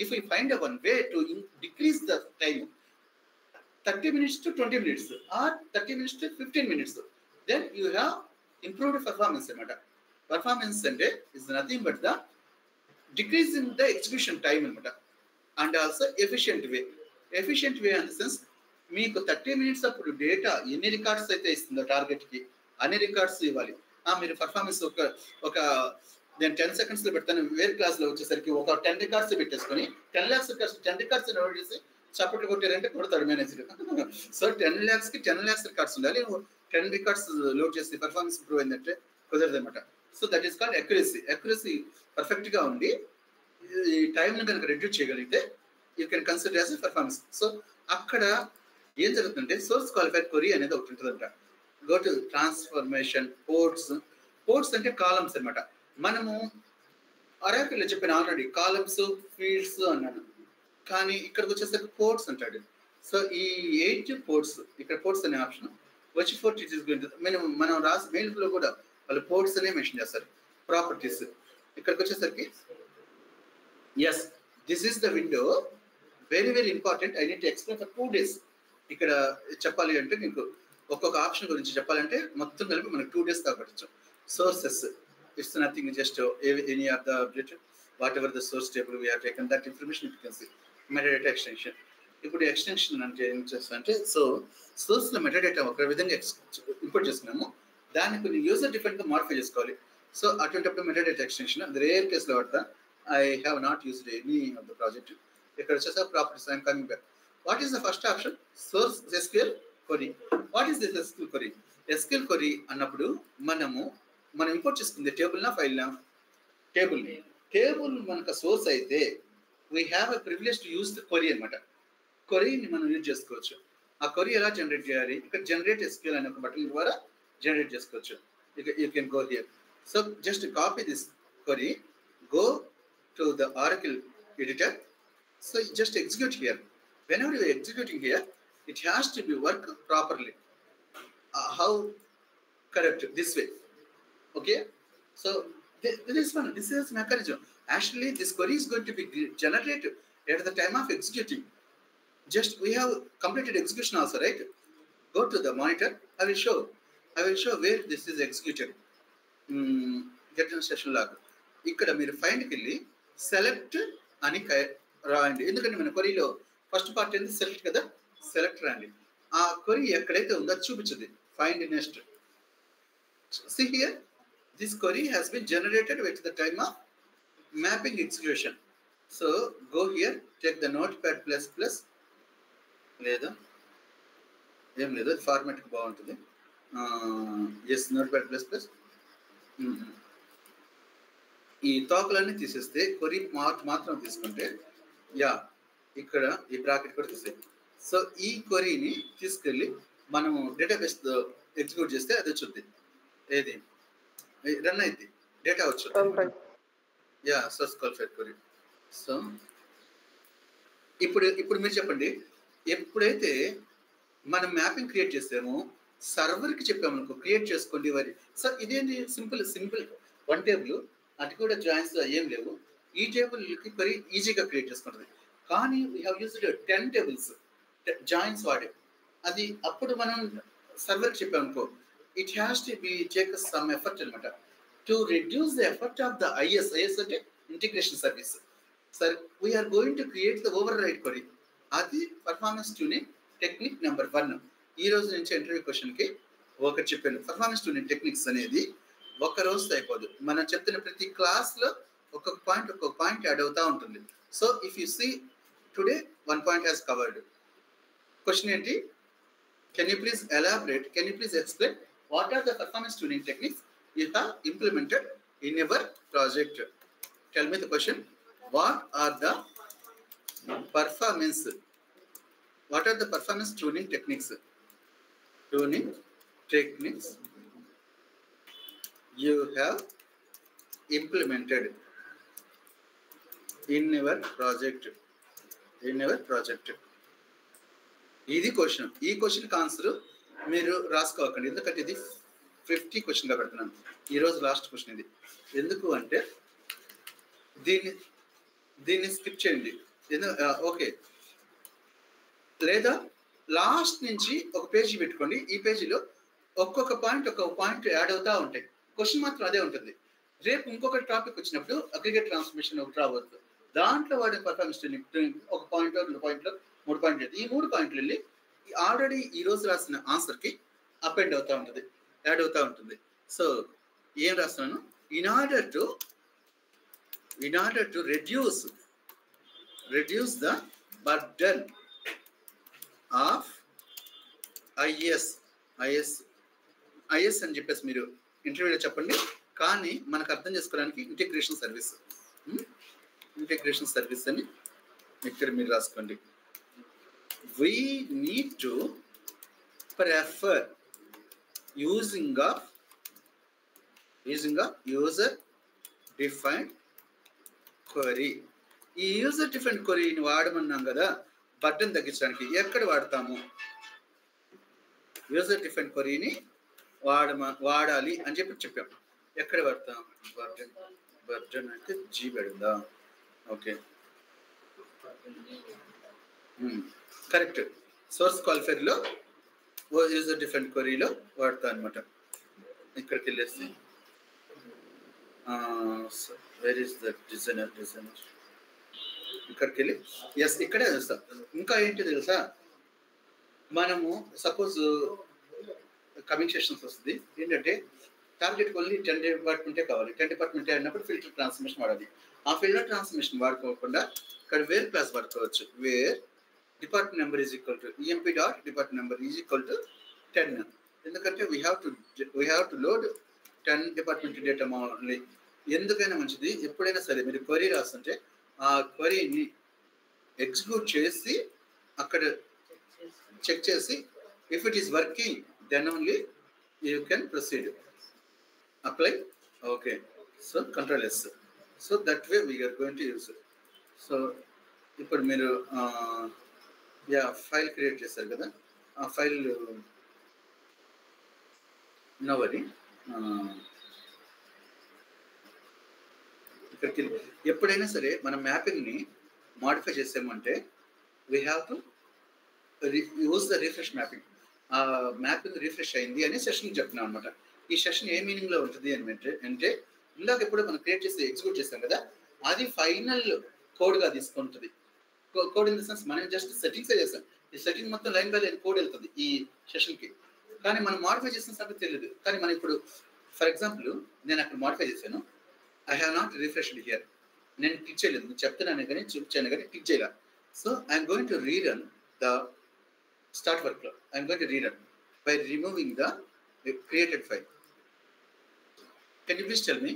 if you find a one way to decrease the time 30 minutes to 20 minutes or 30 minutes to 15 minutes, then you have improved performance అనమాట. పర్ఫార్మెన్స్ అంటే is nothing but the decrease in the execution time అనమాట. And also efficient way. Efficient way in the sense మీకు 30 minutes అప్పుడు data ఎన్ని records అయితే ఇస్తుందో టార్గెట్కి అన్ని records ఇవ్వాలి. మీరు పర్ఫార్మెన్స్ ఒక నేను 10 seconds పెడతాను. వేరే క్లాస్లో వచ్చేసరికి ఒక 10 records పెట్టేసుకొని 10 lakhs రికార్డ్స్ 10 records నోట్ చేసి చప్పట్లు కొట్టారంటే కొడతాడు మేనేజర్. సో 10 lakhsకి 10 lakhs రికార్డ్స్ ఉండాలి. 10 records లోడ్ చేసి పర్ఫార్మెన్స్ ఇంప్రూవ్ అయిందంటే కుదరదు అనమాట. So that is called accuracy. Accuracy పర్ఫెక్ట్గా ఉండి ఈ టైంని కనుక రెడ్యూస్ చేయగలిగితే you can consider as a performance. So అక్కడ ఏం జరుగుతుందంటే సోర్స్ క్వాలిఫైడ్ క్వరీ అనేది ఒకటి ఉంటుందంట. Go to transformation ports. Ports అంటే కాలమ్స్ అనమాట. మనము అరాకిల్లో చెప్పిన ఆల్రెడీ కాలమ్స్ ఫీల్డ్స్ అన్నాను, కానీ ఇక్కడికి వచ్చేసరికి పోర్ట్స్ అంటాడు. సో ఈ 8 పోర్ట్స్, ఇక్కడ పోర్ట్స్ అనే ఆప్షన్ వచ్చి 4 ఇట్ ఈస్ గోయింగ్ టు మనం రాసి మెయిల్స్లో కూడా వాళ్ళు పోర్ట్స్ అనే మెన్షన్ చేస్తారు. ప్రాపర్టీస్ ఇక్కడికి వచ్చేసరికి yes this is the window. Very very important. I need to explain for 2 days. ఇక్కడ చెప్పాలి అంటే మీకు ఒక్కొక్క ఆప్షన్ గురించి చెప్పాలంటే మొత్తం కలిపి మనకు 2 days దాకా పట్టచ్చు. Sources, it's nothing, just any of the updated whatever the source table we have taken, that information you can see. Metadata extension, ఇప్పుడు ఎక్స్టెన్షన్ అంటే ఏం చేస్తామంటే సో సోర్స్లో మెటాడేటా ఒక విధంగా ఇంపోర్ట్ చేసుకున్నాము, దాన్ని కొన్ని యూజర్ డిఫరెంట్గా మాడిఫై చేసుకోవాలి. సో అటువంటిప్పుడు మెటాడేటా ఎక్స్టెన్షన్ అది రేర్ కేసులో వాడతా. I have not used any of the project. ఇక్కడ వచ్చేసా properties I'm coming back. What is the first option? Source SQL query. What is this SQL query? SQL query అన్నప్పుడు మనం import చేసుకుంది టేబుల్నా ఫైల్నా? Table మనకు source అయితే we have a privilege to use the query అనమాట. క్వరీని మనం use చేసుకోవచ్చు. ఆ query ఎలా జనరేట్ చేయాలి? ఇక్కడ జనరేట్ ఎస్క్యూఎల్ అనే ఒక బటన్ ద్వారా జనరేట్ చేసుకోవచ్చు. ఇక you can go here. So just copy this query, go to the Oracle editor. So just execute here. Whenever you are executing here, it has to be work properly. How? Correct, this way. Okay. So this is mechanism. Actually, this query is going to be generated at the time of executing. Just we have completed execution also, right? Go to the monitor. I will show where this is executed. Get in session log. ఇక్కడ మీరు ఫైండ్కి వెళ్ళి select అని రాయండి. ఎందుకంటే మన క్వరీలో first part ఏంది? Select కదా. Select రాయండి. ఆ క్వరీ ఎక్కడైతే ఉందో చూపించదు. Find next. See here, this query has been generated at the time of mapping execution. So go here, take the notepad plus లేదా ఏం లేదు, ఫార్మాట్కి బాగుంటుంది. Yes, notepad plus. ఈ తోకలన్నీ తీసేస్తే క్వరీ మాత్రం తీసుకుంటే ఇక్కడ ఈ బ్రాకెట్ కూడా తీసే. సో ఈ క్వరీని తీసుకెళ్ళి మనము డేటాబేస్ ఎగ్జిక్యూట్ చేస్తే అది వచ్చింది. ఏది రన్ అయింది, డేటా వచ్చింది. Source qualified query. సో ఇప్పుడు మీరు చెప్పండి, ఎప్పుడైతే మనం మ్యాపింగ్ క్రియేట్ చేసామో సర్వర్కి చెప్పామనుకో క్రియేట్ చేసుకోండి వరి. సో ఇదేంటి సింపుల్ వన్ టేబుల్, అది కూడా జాయిన్స్ ఏం లేవు. ఈ టేబుల్కి క్వరీ ఈజీగా క్రియేట్ చేసుకుంటుంది. కానీ we have used 10 tables joins వాడే. అది అప్పుడు మనం సర్వర్కి చెప్పామనుకో it has to be take some effort అనమాట to reduce the effort of the IS అంటే ఇంటిగ్రేషన్ సర్వీస్. సరే, we are going to create the override query. అది పర్ఫార్మెన్స్ ట్యూనింగ్ టెక్నిక్ నెంబర్ 1. ఈ రోజు నుంచి ఇంటర్వ్యూ క్వశ్చన్కి ఒకటి చెప్పాను. పర్ఫార్మెన్స్ ట్యూనింగ్ టెక్నిక్స్ అనేది ఒక రోజుతో అయిపోదు. మనం చెప్తున్న ప్రతి క్లాస్లో ఒక్కొక్క పాయింట్ యాడ్ అవుతూ ఉంటుంది. So if you see today 1 point has covered. Question ఏంటి? Can you please elaborate, can you please explain what are the performance tuning techniques you have implemented in your project? Tell me the question. What are the performance tuning techniques you have implemented in your project? ఇది question. ఈ క్వశ్చన్కి answer మీరు రాసుకోకండి, ఎందుకంటే ఇది 50 క్వశ్చన్గా పెడుతున్నాను. ఈరోజు last question ఇది. ఎందుకు అంటే దీన్ని స్కిప్ చేయండి. ఓకే, లేదా లాస్ట్ నుంచి ఒక పేజీ పెట్టుకోండి. ఈ పేజీలో ఒక్కొక్క పాయింట్ యాడ్ అవుతూ ఉంటాయి. క్వశ్చన్ మాత్రం అదే ఉంటుంది. రేపు ఇంకొక టాపిక్ వచ్చినప్పుడు అగ్రిగేట్ ట్రాన్స్ఫర్మేషన్ ఒకటి రావచ్చు. దాంట్లో వాడే పర్ఫార్మెన్స్ ఒక పాయింట్లో 2 పాయింట్లో 3 పాయింట్లు. ఈ 3 పాయింట్లు వెళ్ళి ఆల్రెడీ ఈ రోజు రాసిన ఆన్సర్కి అపెండ్ అవుతూ ఉంటుంది, యాడ్ అవుతూ ఉంటుంది. సో ఏం రాస్తున్నాను? In order to reduce the burden of IS అని చెప్పేసి మీరు ఇంటర్వ్యూలో చెప్పండి. కానీ మనకు అర్థం చేసుకోవడానికి ఇంటిగ్రేషన్ సర్వీస్ అని ఇక్కడ మీరు రాసుకోండి. we need to prefer using of user defined query. ఈ యూజర్ డిఫరెంట్ క్వరీని వాడమన్నాం కదా బర్డెన్ తగ్గించడానికి. ఎక్కడ వాడతాము? యూజర్ డిఫరెంట్ క్వరీని వాడాలి అని చెప్పాం. ఎక్కడ వాడతాం? బర్డెన్ అంటే జీ పెడుందా? Okay, correct. సోర్స్ క్వాలిఫైర్లో యూజర్ డిఫరెంట్ క్వరీలో వాడతా అనమాట. ఇక్కడికి వెళ్ళేసి వేర్ ఈస్ ద డిజైనర్ ఇక్కడికి వెళ్ళి ఎస్ ఇక్కడే చూస్తాం. ఇంకా ఏంటి తెలుసా, మనము సపోజ్ కమింగ్ సెషన్స్ వస్తుంది ఏంటంటే టార్గెట్ ఓన్లీ 10 డిపార్ట్మెంటే కావాలి. 10 డిపార్ట్మెంటే అన్నప్పుడు ఫిల్టర్ ట్రాన్స్మిషన్ వాడాలి. ఆ ఫిల్టర్ ట్రాన్స్మిషన్ వాడుకోకుండా ఇక్కడ వేర్ క్లాస్ వాడుకోవచ్చు. Where department number is equal to EMP dot department number is equal to 10. ఎందుకంటే we have to load 10 department data only. ఎందుకైనా మంచిది, ఎప్పుడైనా సరే మీరు క్వరీ రాస్తుంటే ఆ క్వరీని ఎగ్జిక్యూట్ చేసి అక్కడ చెక్ చేసి if it is working then only you can proceed. Apply. Okay. So Control S. So that way we are going to use it. So ఇప్పుడు మీరు ఫైల్ క్రియేట్ చేస్తారు కదా, ఆ ఫైల్ నవరి ఇక్కడికి ఎప్పుడైనా సరే మనం మ్యాపింగ్ని మాడిఫై చేసామంటే we have to use the refresh mapping. ఆ మ్యాపింగ్ రిఫ్రెష్ అయింది అని సెషన్ చెప్తున్నాం అనమాట. ఈ సెషన్ ఏ మీనింగ్ లో ఉంటుంది అని అంటే ఇందాక ఎప్పుడు మనం క్రియేట్ చేసి ఎగ్జిక్యూట్ చేస్తాం కదా, అది ఫైనల్ కోడ్ గా తీసుకుంటుంది. కోడ్ ఇన్ ద సెన్స్ మనం జస్ట్ సెట్టింగ్స్ చేస్తాం. ఈ సెట్టింగ్ మొత్తం లైన్ బై లైన్ కోడ్ వెళ్తుంది ఈ సెషన్ కి. కానీ మనం మాడిఫై చేసిన సంగతి తెలియదు. కానీ మనం ఇప్పుడు ఫర్ ఎగ్జాంపుల్ నేను అక్కడ మాడిఫై చేశాను, I have not refreshed here. నేను క్లిక్ చేయలేదు, నేను చెప్తున్నాను కానీ చూపించాను కానీ క్లిక్ చేయాలి. So I'm going to rerun the start work లో. I'm going to rerun by removing the created file. Can you please tell me,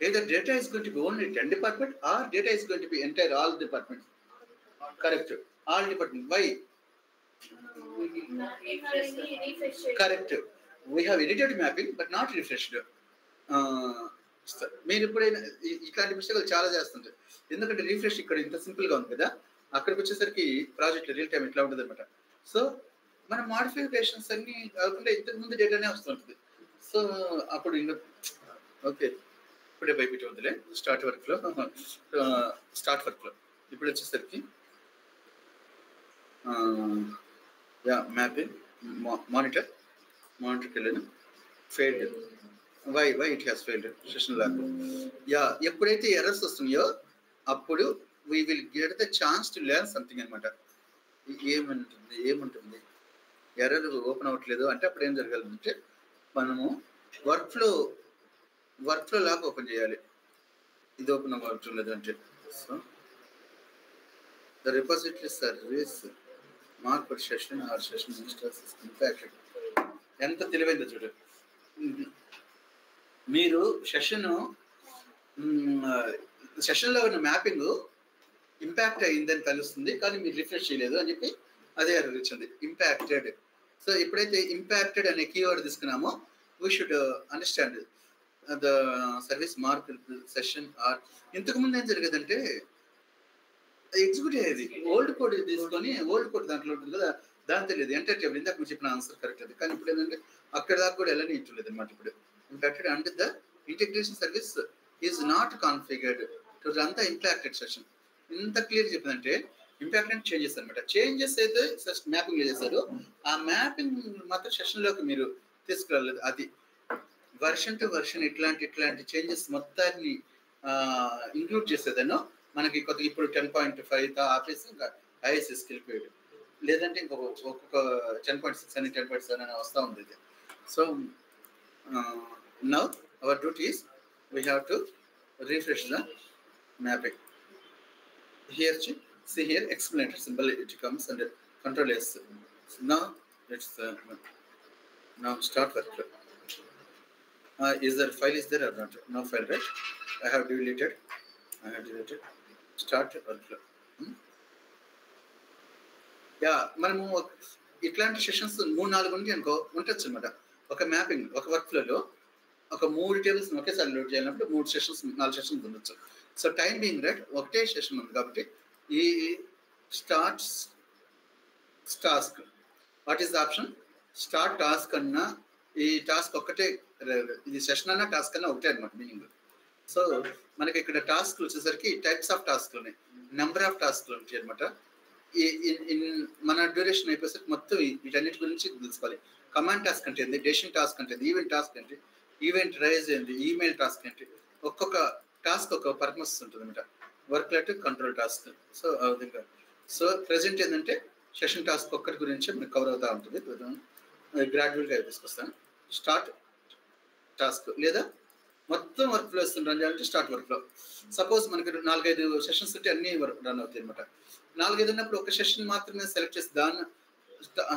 either data is going to be only 10 department or data is going to be entire all departments? Correct. All department. Why? Correct. We have edited mapping but not refreshed. మీరు ఎప్పుడైనా ఇట్లాంటి మిస్టేక్లు చాలా చేస్తుంటారు. ఎందుకంటే refresh ఇక్కడ ఇంత సింపుల్గా ఉంది కదా, అక్కడికి వచ్చేసరికి ప్రాజెక్ట్ రియల్ టైం ఇట్లా ఉంటుంది అనమాట. సో మన మాడిఫికేషన్స్ అన్ని కాకుండా ఇంతకు ముందు డేటానే వస్తుంటుంది. సో అప్పుడు ఇంకా ఓకే ఇప్పుడే బయట ఉందిలే స్టార్ట్ వర్క్లో ఇప్పుడు వచ్చేసరికి మ్యాపింగ్ మానిటర్కి వెళ్ళాను. Failed. Why it has failed session log. ఎప్పుడైతే ఎర్రర్స్ వస్తున్నాయో అప్పుడు we will get the chance to learn something అనమాట. ఏముంటుంది ఎర్రర్ ఓపెన్ అవ్వట్లేదు అంటే అప్పుడు ఏం జరగాలంటే మనము వర్క్ ఫ్లో లాగా ఓపెన్ చేయాలి. ఇది ఓపెన్ అవ్వట్లేదు అంటే so the repository service market session are session impacted. ఎంత తెలివైందో చూడు. మీరు సెషన్లో ఉన్న మ్యాపింగ్ ఇంపాక్ట్ అయిందని తెలుస్తుంది కానీ మీరు రిఫ్రెష్ చేయలేదు అని చెప్పి అదే ఎర్రర్ ఇచ్చింది, ఇంపాక్టెడ్. సో ఎప్పుడైతే ఇంపాక్టెడ్ అనే కీవర్డ్ తీసుకున్నామో we should understand the service market session are. ఇంతకుముందు ఏం జరిగేదంటే ఎగ్జిక్యూట్ అయ్యేది ఓల్డ్ కోడ్ తీసుకొని, ఓల్డ్ కోడ్ దాంట్లో ఉంటుంది కదా, దాని తెలియదు ఎంటర్ టేబుల్. ఇందాక మీరు చెప్పిన ఆన్సర్ కరెక్ట్ అది. కానీ ఇప్పుడు ఏంటంటే అక్కడ దాకా కూడా వెళ్ళని ఇట్లేదు అనమాట. ఇప్పుడు impacted and the integration service is not configured to run the impacted session. ఇంత క్లియర్ చెప్పిందంటే ఇంపాక్టెడ్ చేంజెస్ అనమాట. చేంజెస్ అయితే మ్యాపింగ్ చేశారు, ఆ మ్యాపింగ్ మాత్రం సెషన్లోకి మీరు తీసుకురాలేదు. అది వర్షన్ టు వర్షన్ ఇట్లాంటి చేంజెస్ మొత్తాన్ని ఇంక్లూడ్ చేసేదనో మనకి కొద్దిగా ఇప్పుడు 10.5 ఆపేసి ఇంకా ఐఎస్ఎస్కి వెళ్ళిపోయాడు. లేదంటే ఒక్కొక్క 10.6 అని 10.7 అని వస్తూ ఉంది. So now our duty is we have to refresh the mapping. Here, see here, explainer symbol it comes under Control S. So now let's now start work. Is there file is there or not? No file, right? I have deleted. Start work. మనము ఇట్లాంటి sessions 3-4 ఉంటే అనుకో ఉండొచ్చు అనమాట. ఒక mapping ఒక work ఫ్లోలో ఒక 3 టేబుల్స్ ఒకేసారి లోడ్ చేయాలన్నప్పుడు 3 సెషన్స్ 4 సెషన్స్ ఉండొచ్చు. సో టైం బీయింగ్ రైట్ ఒకటే సెషన్ ఉంది కాబట్టి ఈ start task what is the option? Start task అన్నా ఈ టాస్క్ ఒక్కటే, ఇది సెషన్ అన్నా టాస్క్ అన్నా ఒకటే అనమాట మీనింగ్. సో మనకి ఇక్కడ టాస్క్లు వచ్చేసరికి టైప్స్ ఆఫ్ టాస్క్లు ఉన్నాయి, నెంబర్ ఆఫ్ టాస్క్లు ఉంటాయి అనమాట. మన డ్యూరేషన్ అయిపోయేసరికి మొత్తం వీటన్నిటి గురించి తెలుసుకోవాలి. కమాండ్ టాస్క్ అంటే ఏంటి, డెసిషన్ టాస్క్ అంటే ఏంటి, ఈవెంట్ టాస్క్ ఏంటి, ఈవెంట్ రైజ్ ఏంటి, ఈమెయిల్ టాస్క్ ఏంటి, ఒక్కొక్క టాస్క్ ఒక పర్పస్ ఉంటుంది అనమాట. వర్క్లెట్ కంట్రోల్ టాస్క్. సో ఆ విధంగా. సో ప్రెజెంట్ ఏంటంటే సెషన్ టాస్క్ ఒక్కటి గురించి మీకు కవర్ అవుతూ ఉంటుంది. గ్రాడ్యువల్గా తీసుకొస్తాను. స్టార్ట్ టాస్క్ లేదా మొత్తం వర్క్ ఫ్లో రన్ చేయాలంటే స్టార్ట్ వర్క్ ఫ్లో. సపోజ్ మనకి 4-5 సెషన్స్ ఉంటే అన్ని రన్ అవుతాయి అనమాట. 4-5 ఉన్నప్పుడు ఒక సెషన్ మాత్రమే సెలెక్ట్ చేసి దాన్ని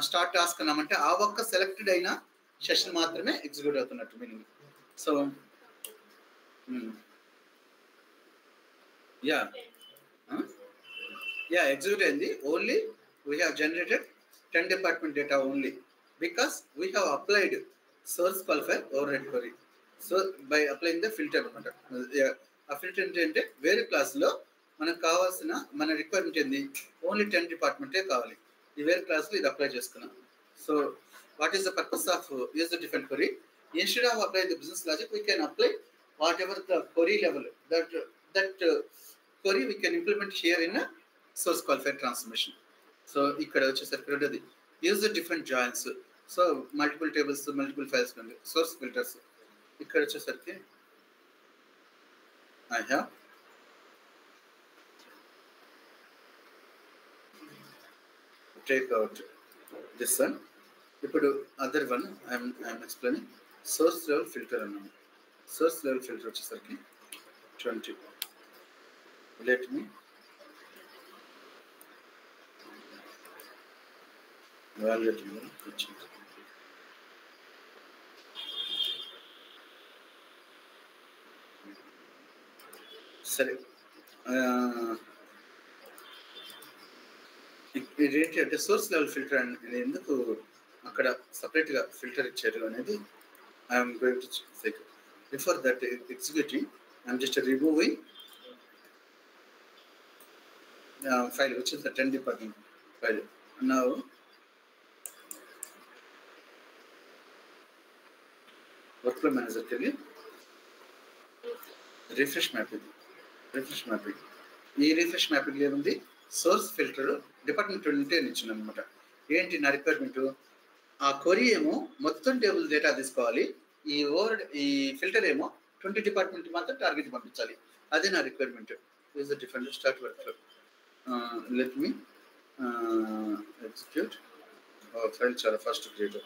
స్టార్ట్ టాస్క్ అన్నామంటే ఆ ఒక్క సెలెక్టెడ్ అయిన సెషన్ మాత్రమే ఎగ్జిక్యూట్ అవుతున్నట్టు మీనింగ్. సో ఎగ్జిక్యూట్ అయింది. Only we have generated 10 department data only because we have applied source qualifier over head query. So by applying the filter అనమాట. ఆ ఫిల్టర్ ఏంటంటే వేరే క్లాస్లో మనకు కావాల్సిన మన రిక్వైర్మెంట్ ఏంది, ఓన్లీ 10 డిపార్ట్మెంటే కావాలి. ఈ వేరే క్లాస్లో ఇది అప్లై చేసుకున్నాం. So what is the purpose of use the different query? Instead of apply the business logic we can apply what ever the query level that query we can implement here in a source qualifier transformation. So ఇక్కడ వచ్చేసరికి రెండోది use the different joins. So multiple tables multiple files నుండి source filters. ఇక్కడ వచ్చేసరికి I have take out this one. ఇప్పుడు other one I'm explaining source level filter అన్నాను. Source level filter వచ్చేసరికి 20. Let me validate సరే ఇదేంటి అంటే సోర్స్ లెవెల్ ఫిల్టర్ అనేది ఎందుకు అక్కడ సపరేట్గా ఫిల్టర్ ఇచ్చారు అనేది I'm going to check. Before that executing I'm just removing file which is the 10 department file. Now workflow manager ke liye refresh mapping ee refresh mapping le undi source filter department 20 అని ఇచ్చాను అన్నమాట. ఏంటి నా requirement, ఆ query ఏమో మొత్తం table data తీసుకోవాలి, ఈ ఫిల్టర్ ఏమో 20 డిపార్ట్మెంట్ మాత్రం టార్గెట్ పంపించాలి. అదే నా requirement. Is the different start workflow. Let me execute our file chala first creator.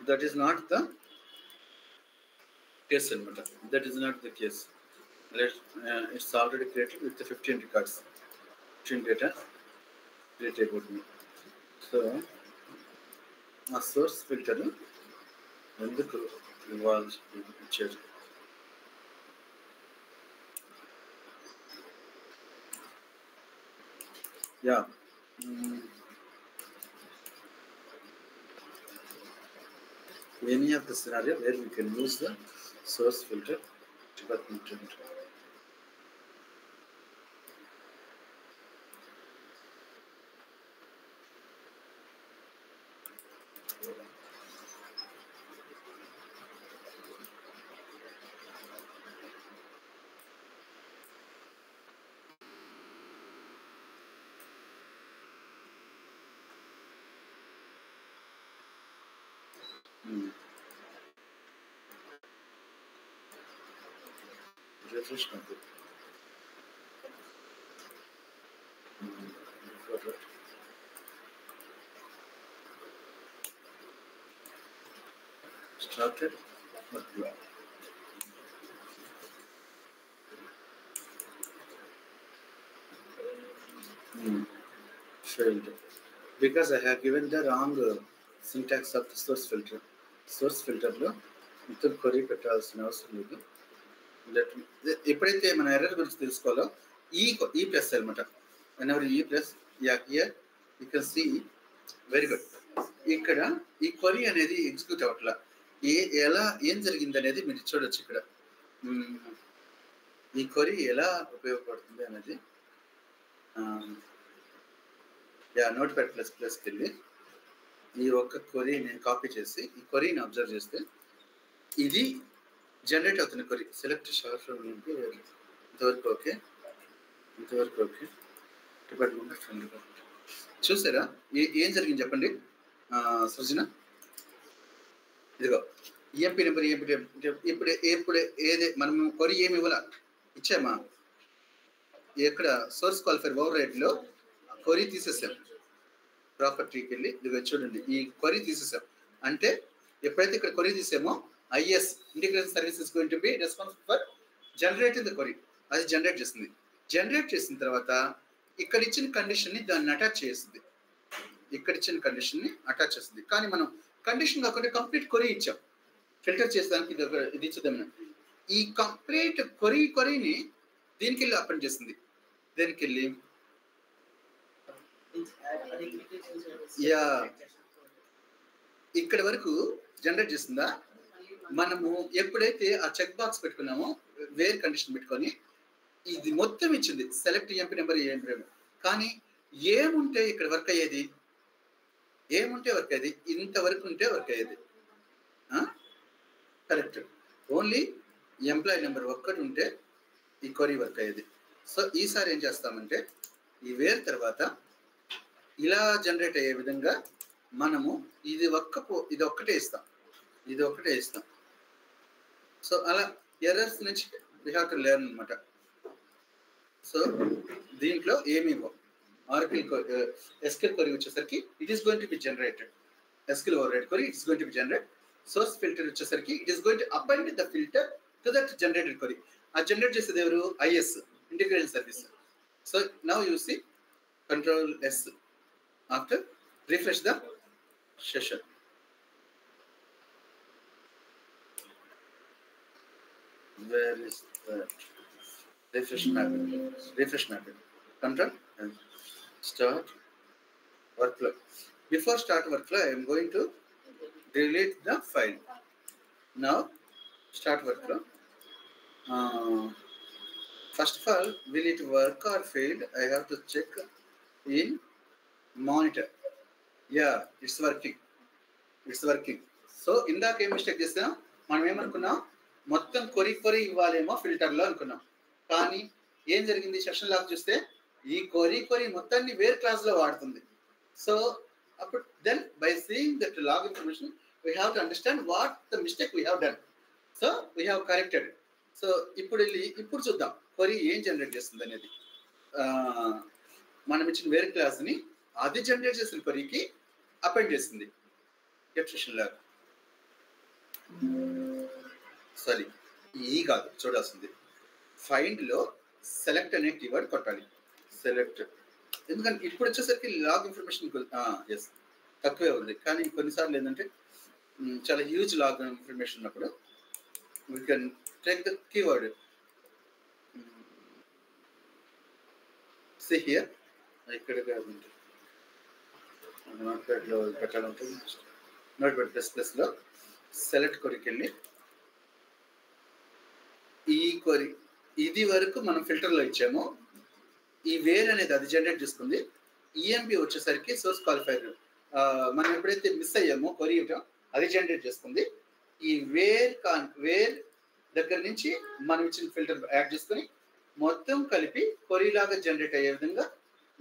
That is not the case anamata. That is not the case. It's already created with the 15 records, 15 data created about me. So a source filter enduku involves picture. Yeah. Any of the scenario where we can use the source filter department. Refresh method. Started workflow. Failed because I have given the wrong syntax of the source filter. Source filter లో మొత్తం query పెట్టాల్సిన అవసరం లేదు. ఎప్పుడైతే మన error గురించి తెలుసుకోవాలో ఈ plus అనమాట. whenever ఈ plus here you can see very good. ఇక్కడ ఈ క్వరీ అనేది ఎగ్జిక్యూట్ అవ్వట్లా. ఏం జరిగింది అనేది మీరు చూడొచ్చు. ఇక్కడ ఈ క్వరీ ఎలా ఉపయోగపడుతుంది అనేది నోట్ప్యాడ్ ప్లస్కి వెళ్ళి ఈ ఒక్క క్వరీని కాపీ చేసి ఈ క్వరీని అబ్జర్వ్ చేస్తే ఇది జనరేట్ అవుతున్న క్వరీ. సెలెక్ట్ షార్ట్ ఫ్రమ్ ఇంతవరకు ఓకే, డిపార్ట్మెంట్ చూసారా ఏం జరిగింది చెప్పండి సృజన? ఇదిగో ఈఎంపీ నెంబర్ ఇప్పుడు ఏది మనం కొరి ఏమి ఇవ్వాల ఇచ్చామా? ఇక్కడ సోర్స్ క్వాలిఫైర్ ఓవర్ రైడ్లో కొరి తీసేసాం. ప్రాపర్టీకి వెళ్ళి ఇది చూడండి, ఈ కొరి తీసేసాం. అంటే ఎప్పుడైతే ఇక్కడ కొరి తీసామో IS integration services going to be responsible for generating the query. అది జనరేట్ చేస్తుంది. జనరేట్ చేసిన తర్వాత ఇక్కడ ఇచ్చిన కండిషన్ని దాన్ని అటాచ్ చేస్తుంది. ఇక్కడ ఇచ్చిన కండిషన్ని అటాచ్ చేస్తుంది. కానీ మనం కండిషన్ కాకుండా కంప్లీట్ కొరి ఇచ్చాం. ఫిల్టర్ చేసేదానికి ఇది ఇచ్చేద్దాం. ఈ కంప్లీట్ కొరిని దీనికి వెళ్ళి అపెండ్ చేస్తుంది. దేనికి వెళ్ళి ఇక్కడ వరకు జనరేట్ చేస్తుందా? మనము ఎప్పుడైతే ఆ చెక్ బాక్స్ పెట్టుకున్నామో వేర్ కండిషన్ పెట్టుకొని ఇది మొత్తం ఇచ్చింది. సెలెక్ట్ ఎంపీ నెంబర్ కానీ ఏముంటే ఇక్కడ వర్క్ అయ్యేది, ఏముంటే వర్క్ అయ్యేది, ఇంతవరకు ఉంటే వర్క్ అయ్యేది. కరెక్ట్. ఓన్లీ ఎంప్లాయీ నెంబర్ ఒక్కటి ఉంటే ఈ కొరీ వర్క్ అయ్యేది. సో ఈసారి ఏం చేస్తామంటే ఈ వేర్ తర్వాత ఇలా జనరేట్ అయ్యే విధంగా మనము ఇది ఒక్కటే ఇస్తాం. సో అలా ఎర్రర్స్ నుంచి వీ హ్యావ్ టు లెర్న్ అనమాట. సో దీంట్లో ఏమి ఇవ్వం. ఆర్కిల్ ఎస్క్యూఎల్ కొరీ వచ్చేసరికి it is going to be generated. SQL override query it's going to be generate. Source filter వచ్చేసరికి it is going to append the filter to that generated query. ఆ generate చేసేది ఎవరు? IS integration service. So now you see control S after refresh the session. Where is that refresh mapping? Control and start workflow. Before start workflow, I am going to delete the file. Now start workflow. First of all, will it work or failed? I have to check in monitor. Yeah, it's working. So ఇందాక ఏం mistake చేస్తాం, మనం ఏమనుకున్నాం, మొత్తం కొరి ఇవ్వాలేమో ఫిల్టర్లో అనుకున్నాం. కానీ ఏం జరిగింది, సెషన్ లాగ్ చూస్తే ఈ కొరి మొత్తాన్ని వేర్ క్లాస్లో వాడుతుంది. సో అప్పుడు then by seeing that log information we have to understand what the mistake we have done. So we have corrected. So ఇప్పుడు చూద్దాం కొరి ఏం జనరేట్ చేస్తుంది అనేది. మనం ఇచ్చిన వేర్ క్లాస్ని అది జనరేట్ చేసిన కొరికి అపెండ్ చేసింది. సెషన్ లాగ్ సారీ ఈ కాదు చూడాల్సింది. ఫైండ్లో సెలెక్ట్ అనే కీవర్డ్ కొట్టాలి. సెలెక్ట్ ఎందుకంటే ఇప్పుడు వచ్చేసరికి లాగ్ ఇన్ఫర్మేషన్ ఎస్ తక్కువే ఉంది. కానీ కొన్నిసార్లు ఏంటంటే చాలా హ్యూజ్ లాగ్ ఇన్ఫర్మేషన్ ఉన్నప్పుడు we can take the keyword. See here ఇక్కడ నోట్ప్యాడ్లో పెట్టాలంటుంది. నోట్ప్యాడ్ ++లో సెలెక్ట్ కొరికి వెళ్ళి ఈ కొరి ఇది వరకు మనం ఫిల్టర్లో ఇచ్చాము. ఈ వేర్ అనేది అది జనరేట్ చేసుకుంది. ఈఎంపీ వచ్చేసరికి సోర్స్ క్వాలిఫైర్ మనం ఎప్పుడైతే మిస్ అయ్యామో కొరి అది జనరేట్ చేసుకుంది. ఈ వేర్ దగ్గర నుంచి మనం ఇచ్చిన ఫిల్టర్ యాడ్ చేసుకొని మొత్తం కలిపి కొరిలాగా జనరేట్ అయ్యే విధంగా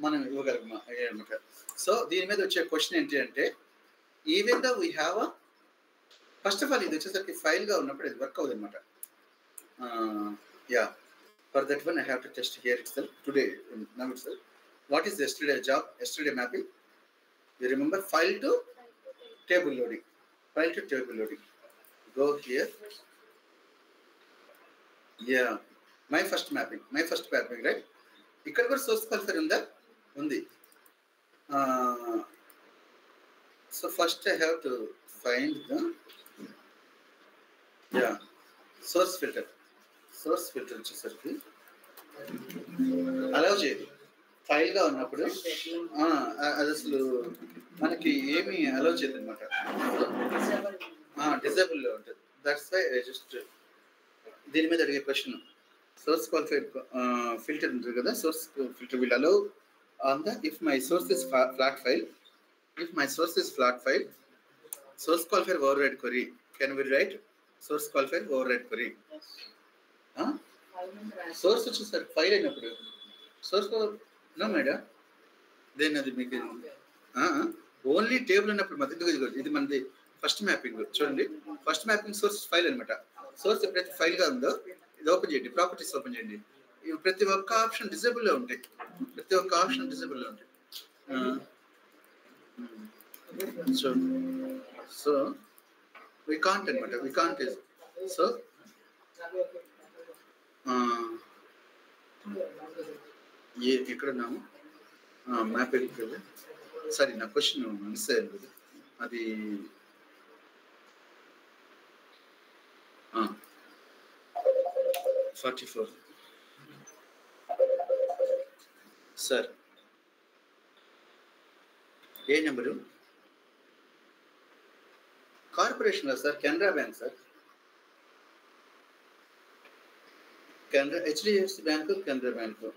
మనం ఇవ్వగలమన్నమాట. సో దీని మీద వచ్చే క్వశ్చన్ ఏంటి అంటే, even though we have first of all ఇది వచ్చేసరికి ఫైల్గా ఉన్నప్పుడు ఇది వర్క్ అవుతుంది అనమాట. For that one I have to test here itself today now itself. What is yesterday job? Yesterday mapping, you remember file to table loading. Go here. My first mapping right. ఇక్కడ కూడా source qualifier ఉంది. So first I have to find the source filter వచ్చేసరికి allow చేయదు. ఫైల్గా ఉన్నప్పుడు అది అసలు మనకి ఏమీ అలౌ చేయదు అనమాట. డిజేబుల్లో ఉంటుంది. దట్స్ వై ఐ జస్ట్ దీని మీద అడిగే క్వశ్చన్, source qualified filter ఉంటుంది కదా, source filter will allow on the if my source is flat file, source qualifier override query, can we write source qualifier override query? Source వచ్చేసరికి file అయినప్పుడు source no madam, దేని అది మీకు only table ఉన్నప్పుడు మాత్రం ఇది మనది ఫస్ట్ మ్యాపింగ్ చూడండి. ఫస్ట్ మ్యాపింగ్ సోర్స్ ఫైల్ అనమాట. సోర్స్ ఎప్పుడైతే ఫైల్ గా ఉందో ఇది ఓపెన్ చేయండి. ప్రాపర్టీస్ ఓపెన్ చేయండి. ఇవి ప్రతి ఒక్క ఆప్షన్ డిజేబుల్ లో ఉంటాయి. ప్రతి ఒక్క ఆప్షన్ డిజేబుల్ లో ఉంటాయి. సో వి కాంట్ అనమాట. వి కాంట్ ఇస్ సో ఎక్కడ ఉన్నాము? మ్యాపింగ్ సరే, నా క్వశ్చన్ మిస్ అయ్యింది. అది 44 సార్. ఏ number? Corporation sir, Canara bank sir. Canara, HDFC bank, Canara bank.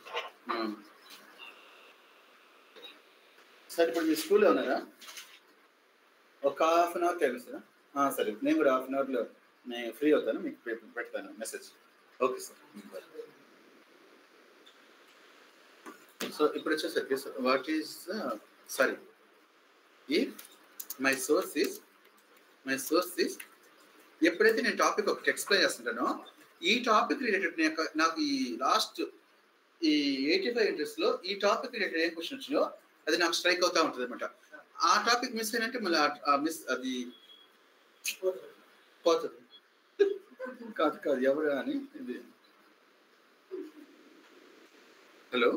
Sir ఇప్పుడు మీ స్కూల్లో ఉన్నారా? ఒక half an hour time sir. సరే, నేను కూడా హాఫ్ అన్ అవర్లో నేను ఫ్రీ అవుతాను, మీకు పెడతాను మెసేజ్. Okay sir. సో ఇప్పుడు వచ్చేసరికి what is sorry, if my source is ఎప్పుడైతే నేను టాపిక్ ఒకటి ఎక్స్ప్లెయిన్ చేస్తుంటానో ఈ టాపిక్ రిలేటెడ్ నాకు ఈ లాస్ట్ ఈ 85 ఇంట్రెస్ట్లో ఈ టాపిక్ రిలేటెడ్ ఏం క్వశ్చన్ వచ్చినాయో అది నాకు స్ట్రైక్ అవుతా ఉంటుంది అనమాట. ఆ టాపిక్ మిస్ అయినంటే మళ్ళీ మిస్ అది పోతుంది. కాదు ఎవరు అని ఇది. హలో,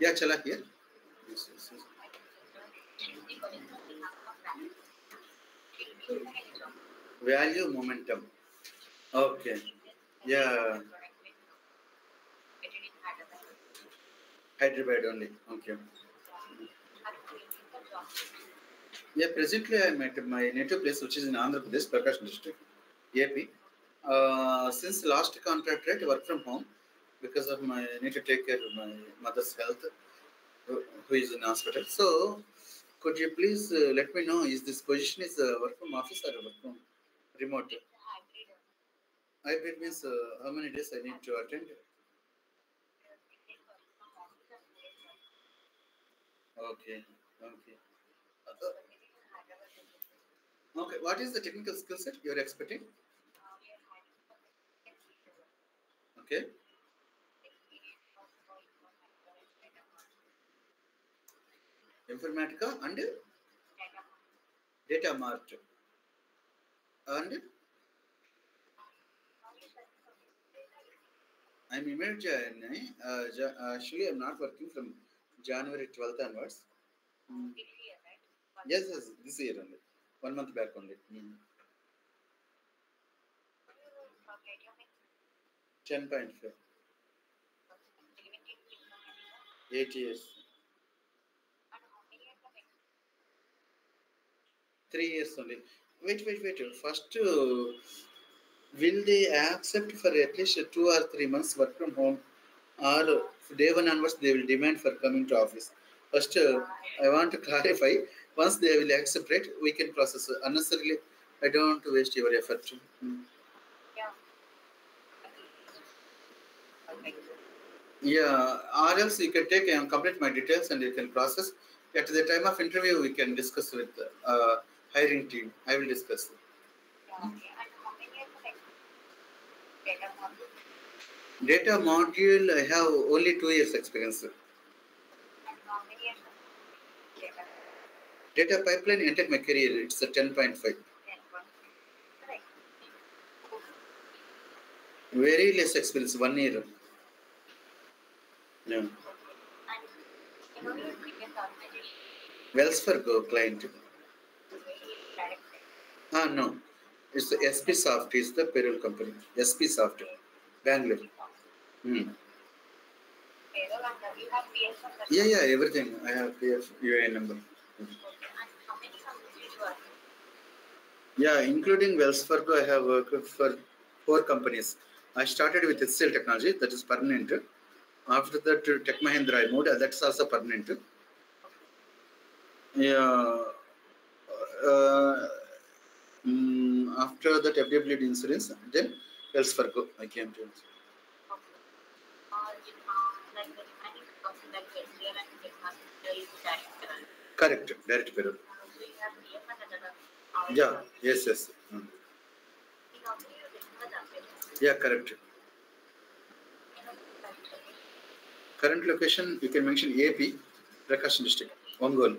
యా చలా here. Value momentum. Okay, yeah Hyderabad only. Okay. Yeah, presently I am at my native place, which is in Andhra Pradesh, Prakasam district, AP. Since last contract, right, work from home because of my need to take care of my mother's health, who is in hospital. So, could you please let me know, is this position is work from office or work from remote? Hybrid means how many days I need to attend? Okay. Okay, what is the technical skill set you are expecting? Okay. Informatica and data mart and I'm immediately actually I'm not working from January 12th onwards. Yes, this year only. 1 month back only. 10.5. 8 years. 3 years only. Wait. First, will they accept for at least 2 or 3 months work from home, or day one onwards they will demand for coming to office? First, I want to clarify. Once they will accept it, we can process. Unnecessarily, I don't want to waste your effort. Yeah, or else you can take and complete my details and you can process. At the time of interview, we can discuss with hiring team. I will discuss. Data module, I have only 2 years experience. Data pipeline entered my career. It's a 10.5. Very less experience, 1 year. Yeah. Wells Fargo client. No. It's the SP Soft. It's the payroll company. SP Soft. Bangalore. Yeah, everything. I have PF, UAN number. Yeah, including Wells Fargo, I have worked for 4 companies. I started with HCL Technology, that is permanent. After that, Tech Mahindra I moved, that's also permanent. Yeah. After that, FWD Insurance, then Wells Fargo I came to. Correct, direct payroll. Yeah, yes. Yeah, correct. Current location, you can mention AP, Prakasam district, Ongole.